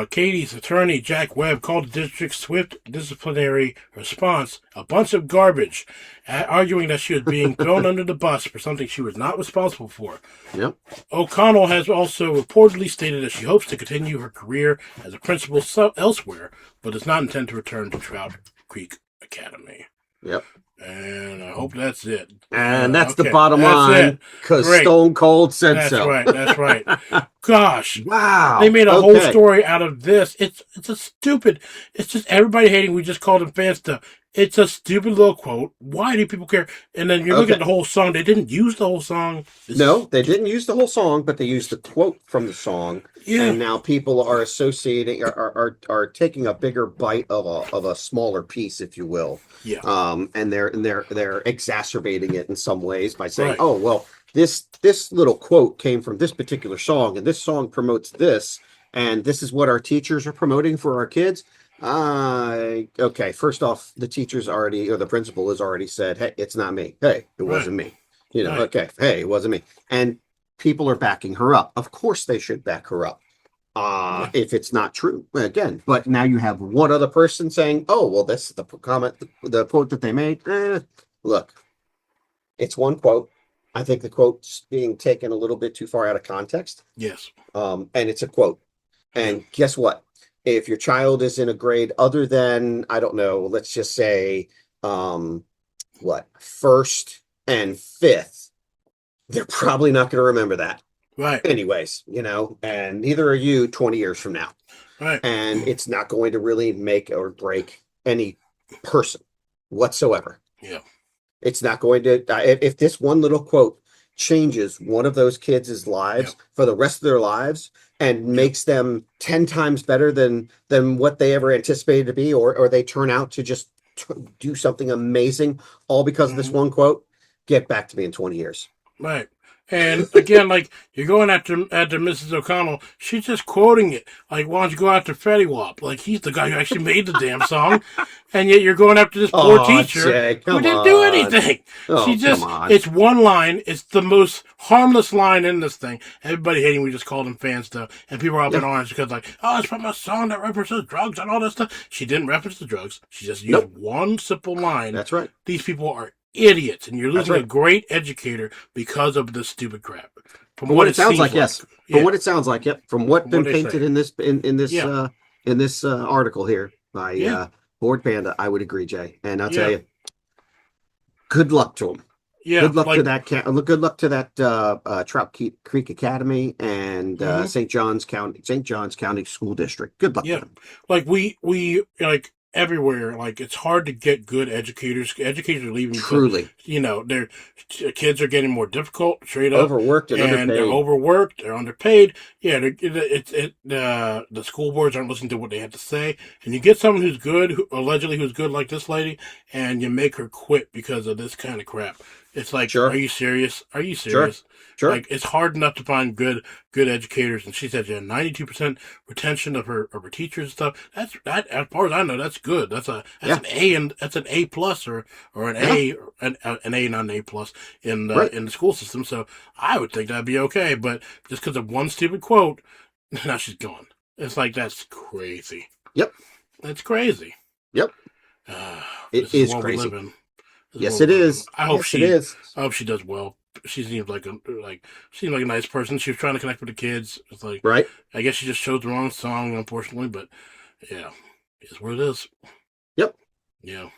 Katie's attorney, Jack Webb, called the district's swift disciplinary response a bunch of garbage, arguing that she was being thrown under the bus for something she was not responsible for. Yep. O'Connell has also reportedly stated that she hopes to continue her career as a principal elsewhere, but does not intend to return to Trout Creek Academy. Yep. And I hope that's it. And that's the bottom line, because Stone Cold said so. That's right. Gosh. Wow. They made a whole story out of this. It's just everybody hating. We just called them fan stuff. It's a stupid little quote. Why do people care? And then you're looking at the whole song. They didn't use the whole song. No, they didn't use the whole song, but they used the quote from the song. Yeah. And now people are associating, are taking a bigger bite of a smaller piece, if you will. Yeah. And they're exacerbating it in some ways by saying, "Oh, well, this little quote came from this particular song, and this song promotes this, and this is what our teachers are promoting for our kids." Okay. First off, the teachers already, or the principal has already said, "Hey, it's not me. Hey, it wasn't me." Okay. Hey, it wasn't me. And people are backing her up. Of course they should back her up. If it's not true, again, but now you have one other person saying, "Oh, well, this is the comment, the quote that they made." Look, it's one quote. I think the quote's being taken a little bit too far out of context. Yes. And it's a quote. And guess what? If your child is in a grade other than, I don't know, let's just say, first and fifth, they're probably not going to remember that. Right. Anyways, and neither are you 20 years from now. Right. And it's not going to really make or break any person whatsoever. Yeah. It's not going to, if this one little quote changes one of those kids' lives for the rest of their lives and makes them 10 times better than what they ever anticipated to be, or they turn out to just do something amazing all because of this one quote, get back to me in 20 years. Right. And again, like you're going after Mrs. O'Connell, she's just quoting it. Like, why don't you go after Fetty Wap? Like he's the guy who actually made the damn song, and yet you're going after this poor Oh, teacher Jay, who come didn't do on. anything. Oh, She come just on. it's one line. It's the most harmless line in this thing. Everybody hating we just called them fans stuff, and people are up in Yeah. arms because like, oh, it's from a song that references drugs and all that stuff. She didn't reference the drugs. She just used Nope. one simple line. That's right. These people are idiots, and you're That's losing right. a great educator because of this stupid crap. From what it sounds seems like, yes. From what it sounds like, yep. From what's From been what they painted say. in this article here by Yeah. Board Panda, I would agree, Jay. And I'll Yeah. tell you, good luck to him. Yeah, Good luck like, to that. Good luck to that Trout Creek Academy and Mhm. St. John's County School District. Good luck Yeah. to them. like we like everywhere. Like it's hard to get good educators. Educators are leaving because Truly their kids are getting more difficult, straight up, overworked and and underpaid. they're overworked. They're underpaid. Yeah, the school boards aren't listening to what they have to say, and you get someone who's good, who's good, like this lady, and you make her quit because of this kind of crap. It's like, Sure. are you serious? Are you Sure. serious? Sure. Like it's hard enough to find good educators, and she said 92% retention of her teachers and stuff. That as far as I know, that's good. That's Yeah. an A, and that's an A plus or an Yeah. A, an A, not an A plus in Right. in the school system. So I would think that'd be okay. But just because of one stupid quote, now she's gone. It's like that's crazy. Yep. That's crazy. Yep. It This is the world we crazy. live in. This Yes, world it we live in. is. I hope Yes, it is. I hope she does well. She seems like a nice person. She was trying to connect with the kids. It's like, Right. I guess she just chose the wrong song, unfortunately. But yeah, it's what it is. Yep. Yeah.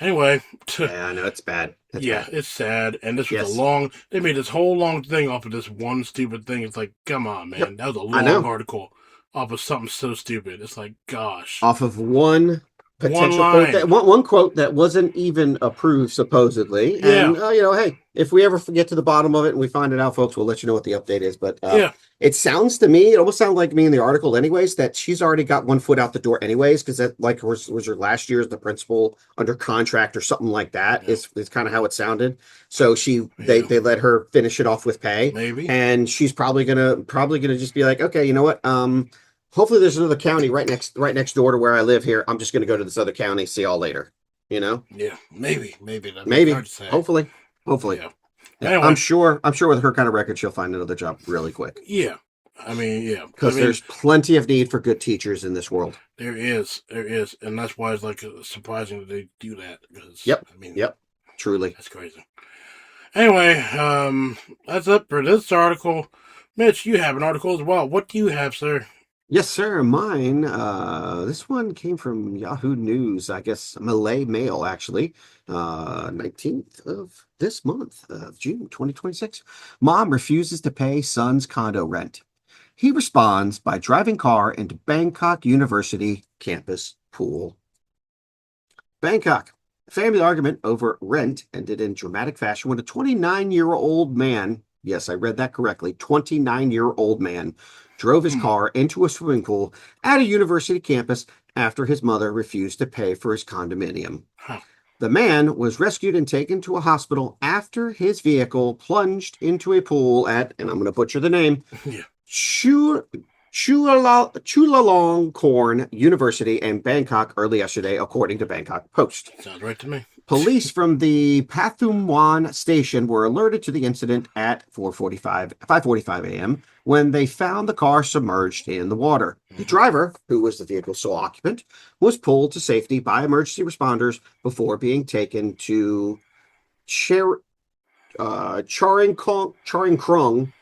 Anyway, Yeah, I know it's bad. That's yeah, bad. it's sad. And this was Yes. a long. They made this whole long thing off of this one stupid thing. It's like, come on, man, Yep. that was a I know. long article off of something so stupid. It's like, gosh, Off of one potential line. quote one quote that wasn't even approved supposedly. Yeah. And hey, if we ever get to the bottom of it and we find it out, folks, we'll let you know what the update is. But Yeah. it sounds to me, it almost sounded like me in the article anyways, that she's already got one foot out the door anyways, because that like was her last year as the principal under contract or something like that. Yeah. Is kind of how it sounded. So they let her finish it off with pay. Maybe. And she's probably gonna just be like, okay, you know what? Hopefully there's another county right next door to where I live here. I'm just going to go to this other county. See y'all later. Yeah, maybe. Maybe. Hard to say. Hopefully. Yeah. Yeah, Anyway. I'm sure with her kind of record, she'll find another job really quick. Yeah. I mean, yeah. Because there's plenty of need for good teachers in this world. There is. And that's why it's like surprising that they do that. Because, Yep. I mean, Yep. Truly. that's crazy. Anyway, that's it for this article. Mitch, you have an article as well. What do you have, sir? Yes, sir. Mine. This one came from Yahoo News, I guess Malay Mail, actually. 19th of this month of June 2026. Mom refuses to pay son's condo rent. He responds by driving car into Bangkok University campus pool. Bangkok. Family argument over rent ended in dramatic fashion when a 29-year-old man, yes, I read that correctly, 29-year-old man, drove his car into a swimming pool at a university campus after his mother refused to pay for his condominium. Huh. The man was rescued and taken to a hospital after his vehicle plunged into a pool at, and I'm going to butcher the name, Yeah. Chulalongkorn University in Bangkok early yesterday, according to Bangkok Post. Sounds right to me. Police from the Pathumwan station were alerted to the incident at 5:45 a.m. when they found the car submerged in the water. The driver, who was the vehicle's sole occupant, was pulled to safety by emergency responders before being taken to Charing Krung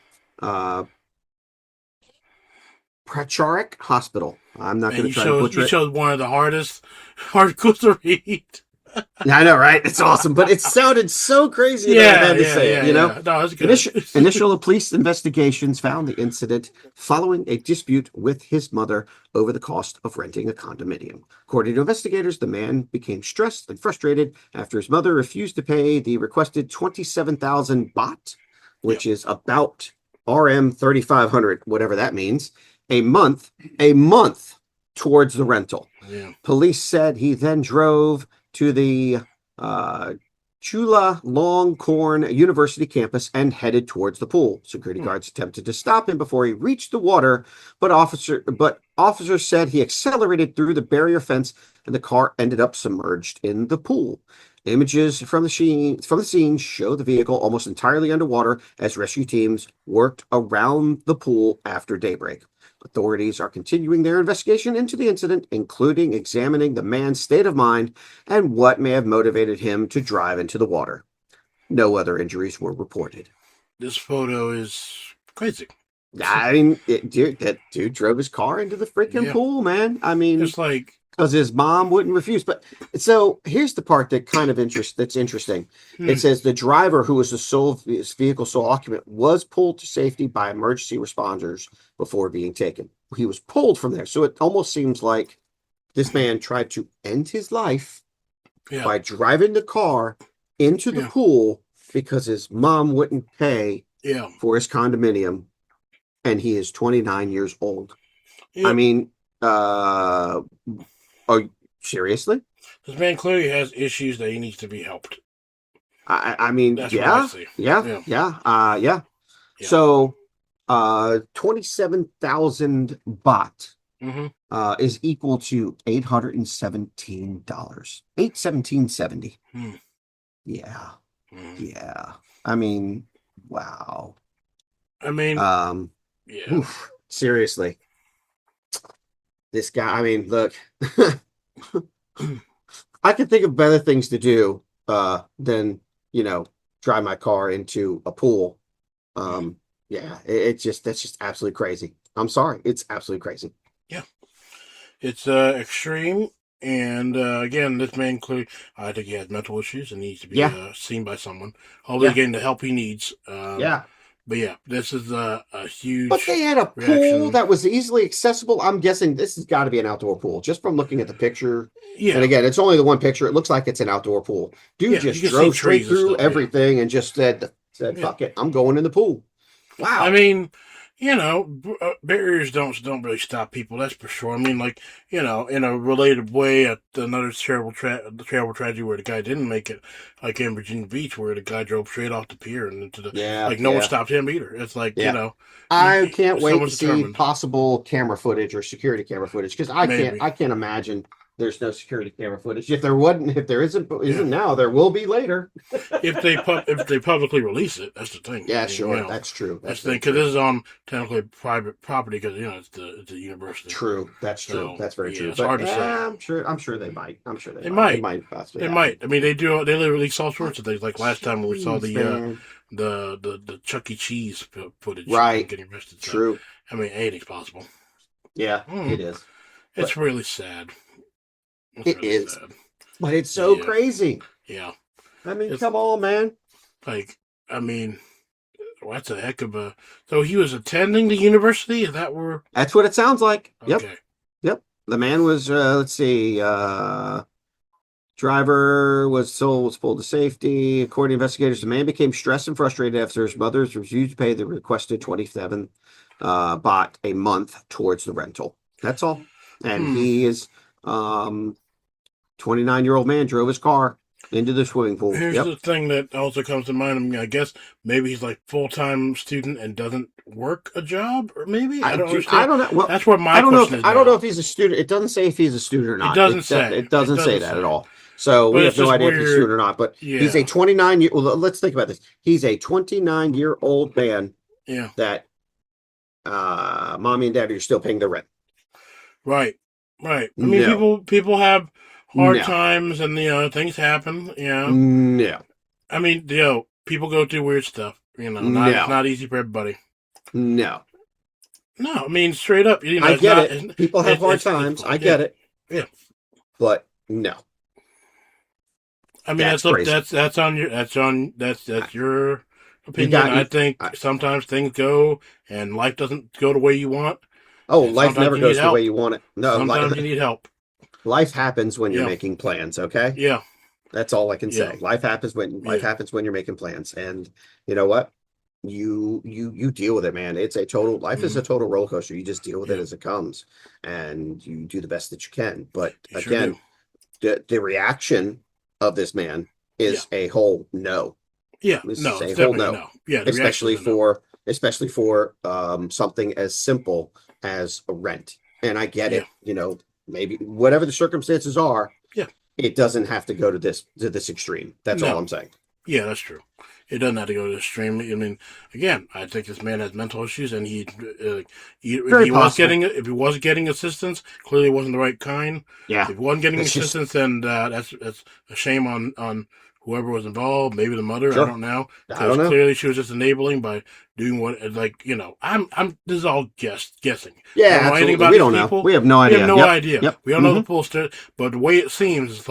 Pracharik Hospital. I'm not going to try to butcher You it. chose one of the hardest articles to read. I know, right? It's awesome, but it sounded so crazy that I had to say it, you know? Yeah. No, that's good. Initial police investigations found the incident following a dispute with his mother over the cost of renting a condominium. According to investigators, the man became stressed and frustrated after his mother refused to pay the requested 27,000 baht, which is about RM 3,500, whatever that means, a month towards the rental. Yeah. Police said he then drove to the Chulalongkorn University campus and headed towards the pool. Security guards attempted to stop him before he reached the water, but officers said he accelerated through the barrier fence and the car ended up submerged in the pool. Images from the scene show the vehicle almost entirely underwater as rescue teams worked around the pool after daybreak. Authorities are continuing their investigation into the incident, including examining the man's state of mind and what may have motivated him to drive into the water. No other injuries were reported. This photo is crazy. I mean, that dude drove his car into the freaking pool, man. I mean, it's like, because his mom wouldn't refuse. But so here's the part that kind of that's interesting. It says the driver, who was the vehicle's sole occupant, was pulled to safety by emergency responders before being taken. He was pulled from there. So it almost seems like this man tried to end his life by driving the car into the pool because his mom wouldn't pay for his condominium, and he is 29 years old. I mean, seriously? This man clearly has issues that he needs to be helped. I mean, that's what I see. Yeah. So, 27,000 baht is equal to $817. $817.70. Yeah. Yeah. I mean, wow. I mean, oof, seriously. This guy, I mean, look, I could think of better things to do than, drive my car into a pool. That's just absolutely crazy. I'm sorry. It's absolutely crazy. Yeah. It's extreme. And again, this man clearly, I think he has mental issues and needs to be seen by someone. Hopefully getting the help he needs. But yeah, this is a huge. But they had a pool that was easily accessible. I'm guessing this has got to be an outdoor pool, just from looking at the picture. Yeah. And again, it's only the one picture. It looks like it's an outdoor pool. Dude just drove straight through everything and just said, "Fuck it, I'm going in the pool." Wow. I mean, barriers don't really stop people. That's for sure. I mean, like, in a related way, at another terrible tragedy where the guy didn't make it, like in Virginia Beach, where the guy drove straight off the pier and into the no one stopped him either. It's like I can't wait to see possible camera footage or security camera footage, because I can't imagine there's no security camera footage. If there isn't now, there will be later. if they publicly release it, that's the thing. Yeah, sure, that's true. That's the thing, because this is on technically private property, because it's the university. True, that's true. That's very true. It's hard to say. I'm sure they might. They might. Possibly. They might. I mean, they do. They release all sorts of things. Like last time when we saw the Chuck E. Cheese footage, right? Getting arrested. So, true. I mean, anything's possible. Yeah, it is. It's really sad. It is, but it's so crazy. Yeah. I mean, come on, man. Like, I mean, that's a heck of a. So he was attending the university? Is that where? That's what it sounds like. Okay. Yep. The man was, let's see, driver was pulled to safety. According to investigators, the man became stressed and frustrated after his mother refused to pay the requested 27 baht a month towards the rental. That's all. And he is 29-year-old man drove his car into the swimming pool. Here's the thing that also comes to mind. I mean, I guess maybe he's like full-time student and doesn't work a job, or maybe I don't understand. I don't know. Well, that's where my question is. I don't know if he's a student. It doesn't say if he's a student or not. It doesn't say. It doesn't say that at all. So we have no idea if he's a student or not. But he's a 29-year. Well, let's think about this. He's a 29-year-old man. Yeah. That mommy and daddy are still paying the rent. Right. I mean, people have hard times, and things happen. No. I mean, people go through weird stuff. It's not easy for everybody. No. I mean, straight up. I get it. People have hard times. I get it. Yeah. But no. I mean, that's your opinion. I think sometimes things go, and life doesn't go the way you want. Oh, life never goes the way you want it. No, sometimes you need help. Life happens when you're making plans, okay? Yeah. That's all I can say. Life happens when you're making plans. And you know what? You deal with it, man. It's a total life is a total roller coaster. You just deal with it as it comes, and you do the best that you can. But again, the reaction of this man is a whole no. Yeah, This no, is it's a whole definitely no. no. Yeah, the reaction Especially is a no. for something as simple as a rent. And I get Yeah, it, maybe whatever the circumstances are, yeah, it doesn't have to go to this extreme. That's all no. I'm saying. Yeah, that's true. It doesn't have to go to the extreme. I mean, again, I think this man has mental issues, and if Very he was possible. getting assistance, clearly it wasn't the right kind. Yeah. If he wasn't getting It's just assistance, then that's a shame on whoever was involved. Maybe the mother. I sure. don't know, I don't because know. clearly she was just enabling by doing what, like, I'm. This is all guessing. I Yeah, don't know anything absolutely. about We these don't know. people. We have no We have idea. no Yep. idea. Yep. We don't know the full story, but the way it seems,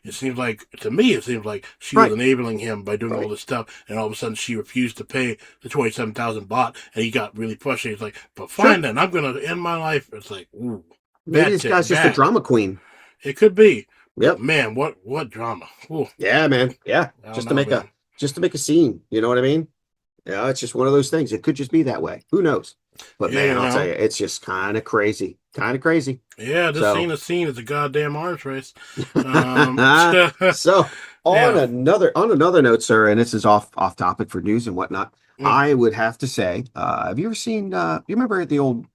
it seems like to me, it seems like she was Right. enabling him by doing all Right. this stuff, and all of a sudden she refused to pay the 27,000 baht, and he got really frustrated. He's like, "But fine, Sure. then I'm gonna end my life." It's like, ooh, Maybe bad this tip, guy's just a bad. drama queen. It could be, but Yep. man, what drama? Ooh, Yeah, man. Yeah. I don't Just to know, make man. a scene. You know what I mean? Yeah, it's just one of those things. It could just be that way. Who knows? But Yeah, man, I'll tell you, it's just kind of crazy. Kind of crazy. yeah. This So scene is a goddamn arms race. Um, so yeah, on another note, sir, and this is off topic for news and whatnot. mm, I would have to say, have you ever seen you remember the old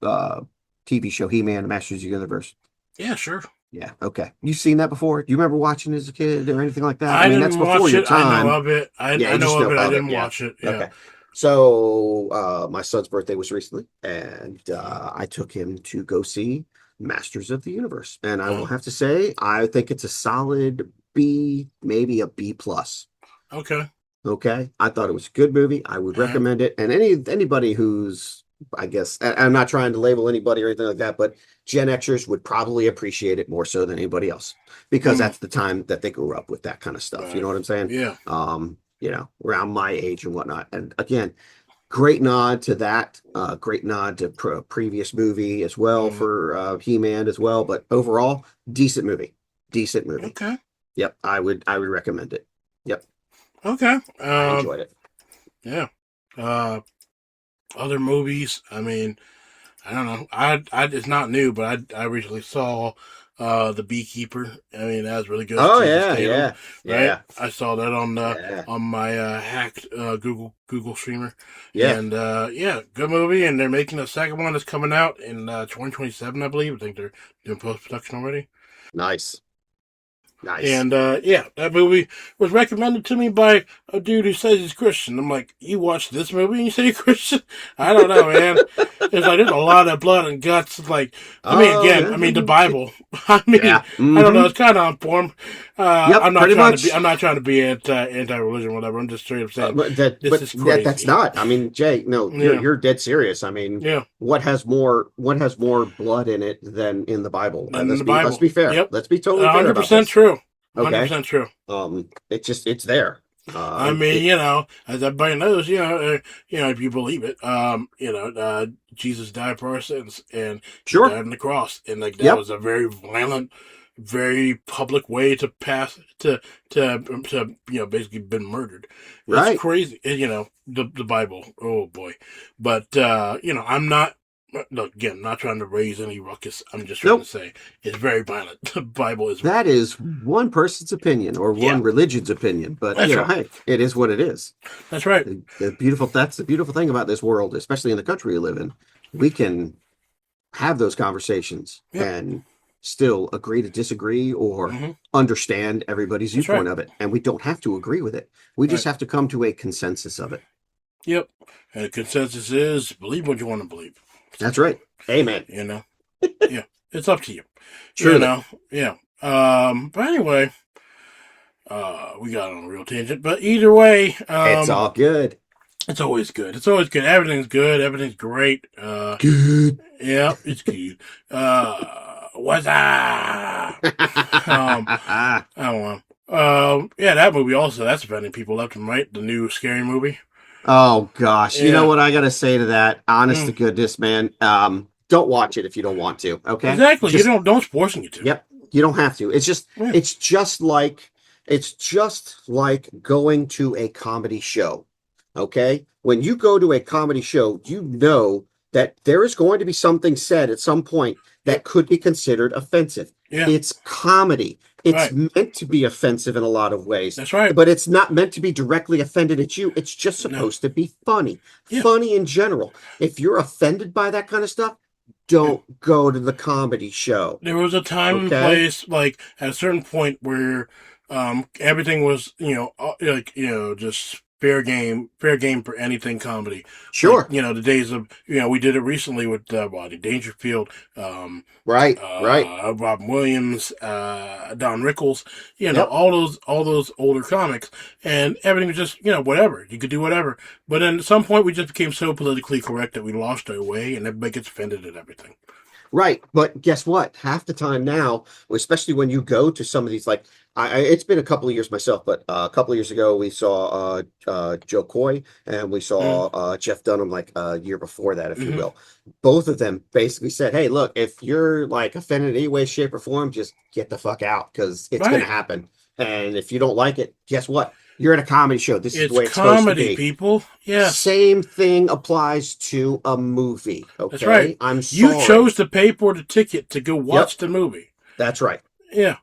TV show He-Man, the Masters of the Universe? yeah, sure. Yeah, okay. You seen that before? Do you remember watching as a kid or anything like that? I I mean, that's didn't before watch your it. I know time. of it. Yeah, I you just know of know it. I of it. didn't Yeah. watch it. Yeah. Okay. So my son's birthday was recently, and I took him to go see Masters of the Universe. And I will Oh, have to say, I think it's a solid B, maybe a B plus. okay. Okay. I thought it was a good movie. I would All right. recommend it. And anybody who's, I guess, I'm not trying to label anybody or anything like that, but Gen Xers would probably appreciate it more so than anybody else because Mm, that's the time that they grew up with that kind of stuff. You right. know what I'm saying? Yeah. Around my age and whatnot. And again, great nod to that. Great nod to previous movie as well Mm, for He-Man as well. But overall, decent movie. Decent movie. okay. Yep, I would recommend it. Yep, Okay. I enjoyed it. Yeah. Uh, other movies. I mean, I don't know. It's not new, but I recently saw The Beekeeper. I mean, that was really good. It's Oh Jason yeah, Statham, yeah, right? yeah, I saw that yeah, on my hacked Google streamer, yeah. and yeah, good movie. And they're making a second one that's coming out in 2027, I believe. I think they're doing post production already. Nice, nice. And yeah, that movie was recommended to me by a dude who says he's Christian. I'm like, you watched this movie and you say you're Christian? I don't know, man. It's like there's a lot of blood and guts. Like, I mean, Oh again, yeah, I mean the Bible. I mean, yeah. I don't know. Mm-hmm. It's kind of on form. Yep, pretty much. I'm not trying to be anti-religion, whatever. I'm just straight up saying this is That's crazy. not. I mean, Jay, no, Yeah, you're dead serious. I mean, yeah. what has more blood in it than in the Bible? And in the Let's Bible, be fair. yep, Let's be totally fair about 100% this. true. Okay. 100% true. It's there. I mean, as everybody knows, if you believe it, Jesus died for our sins, and he Sure. died on the cross, and like that Yep. was a very violent, very public way to pass basically been murdered. It's Right. crazy, and, the Bible. Oh boy, but I'm not. Look, again, not trying to raise any ruckus. I'm just trying to Nope. say it's very violent. The Bible is That is one person's opinion or yeah, one religion's opinion, but that's right. hey, it is what it is. That's right. That's the beautiful thing about this world, especially in the country we live in. We can have those conversations Yep. and still agree to disagree or Hmm. understand everybody's That's viewpoint right. of it. And we don't have to agree with it. We just Right. have to come to a consensus of it. Yep. And the consensus is believe what you want to believe. That's right. Amen. Yeah, it's up to you. Truly. Yeah. But anyway, we got on a real tangent. But either way, It's all good. it's always good. It's always good. Everything's good. Everything's great. Good. Yeah, it's good. What's up? I don't know. Yeah, that movie also, that's offending people left and right. The new scary movie. Oh gosh, you know Yeah. what I gotta say to that? Honest to Mm, goodness, man. Don't watch it if you don't want to. Okay, exactly. just Don't forcing you to. yep. You don't have to. Yeah. It's just like going to a comedy show. Okay, when you go to a comedy show, you know that there is going to be something said at some point that Yep. could be considered offensive. Yeah. It's comedy. It's Right. meant to be offensive in a lot of ways. That's right. But it's not meant to be directly offended at you. It's just No. supposed to be funny. Yeah. Funny in general. If you're offended by that kind of stuff, don't go to the comedy show. There was a time and Okay? place, like at a certain point, where everything was, just fair game for anything comedy. Like, Sure. the days of, we did it recently with Dangerfield, Right. Robin Williams, Don Rickles, Yep. all those older comics, and everything was just, whatever. You could do whatever. But then at some point, we just became so politically correct that we lost our way, and everybody gets offended at everything. Right. But guess what? Half the time now, especially when you go to some of these, like, it's been a couple of years myself, but a couple of years ago, we saw Joe Coy and we saw Jeff Dunham like a year before that, if you will. Both of them basically said, hey, look, if you're like offended in any way, shape, or form, just get the fuck out because it's going to happen. And if you don't like it, guess what? You're at a comedy show. This is the way it's supposed to be. People. Yeah. Same thing applies to a movie. Okay. That's right. I'm sorry. You chose to pay for the ticket to go watch the movie. That's right. Yeah.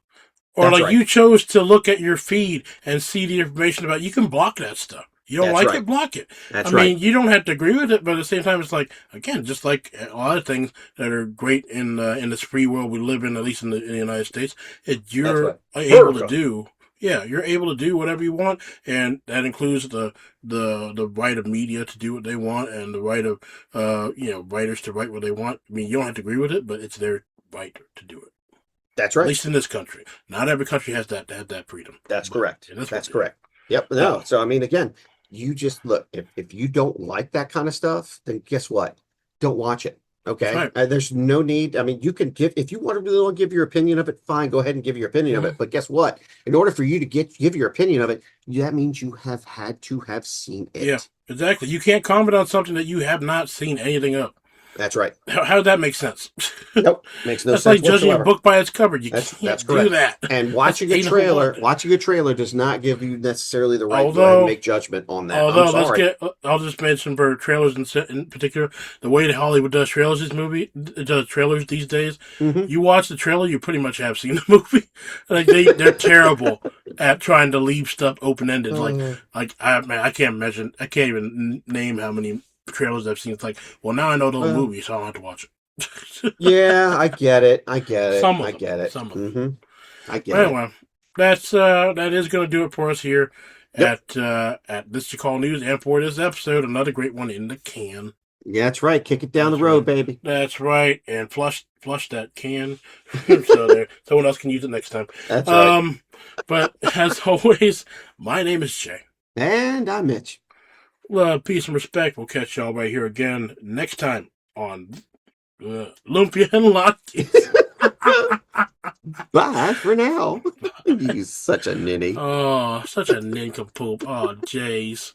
Or like you chose to look at your feed and see the information about it. You can block that stuff. You don't like it, block it. That's I mean, you don't have to agree with it, but at the same time, it's like, again, just like a lot of things that are great in this free world we live in, at least in the United States, you're able to do. Yeah, you're able to do whatever you want, and that includes the right of media to do what they want, and the right of writers to write what they want. I mean, you don't have to agree with it, but it's their right to do it. That's right. At least in this country, not every country has that freedom. That's correct. That's correct. Yep. No. So I mean, again, you just look. If you don't like that kind of stuff, then guess what? Don't watch it. Okay. Right. There's no need. I mean, you can give if you want to really give your opinion of it. Fine, go ahead and give your opinion of it. But guess what? In order for you to give your opinion of it, that means you have had to have seen it. Yeah, exactly. You can't comment on something that you have not seen anything of. That's right. How does that make sense? Nope, makes no that's sense. That's like judging a book by its cover. You can't do that. And watching a trailer does not give you necessarily the right to make judgment on that. I'll just mention for trailers in particular, the way that Hollywood does trailers these days. You watch the trailer, you pretty much have seen the movie. Like they're terrible at trying to leave stuff open ended. I can't even name how many trailers I've seen. It's like, well, now I know the movie, so I don't have to watch it. Yeah, I get it. I get it. Some of them. I get it. That is going to do it for us here at This You Call News, and for this episode, another great one in the can. Yeah, that's right. Kick it down the road, baby. That's right, and flush that can so someone else can use it next time. That's right. But as always, my name is Jay, and I'm Mitch. Love, peace, and respect. We'll catch y'all right here again next time on Lumpia and Latkes. Bye for now. He's such a ninny. Oh, such a nincompoop. Oh, jeez.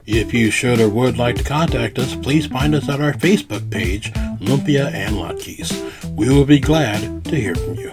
If you should or would like to contact us, please find us at our Facebook page, Lumpia and Latkes. We will be glad to hear from you.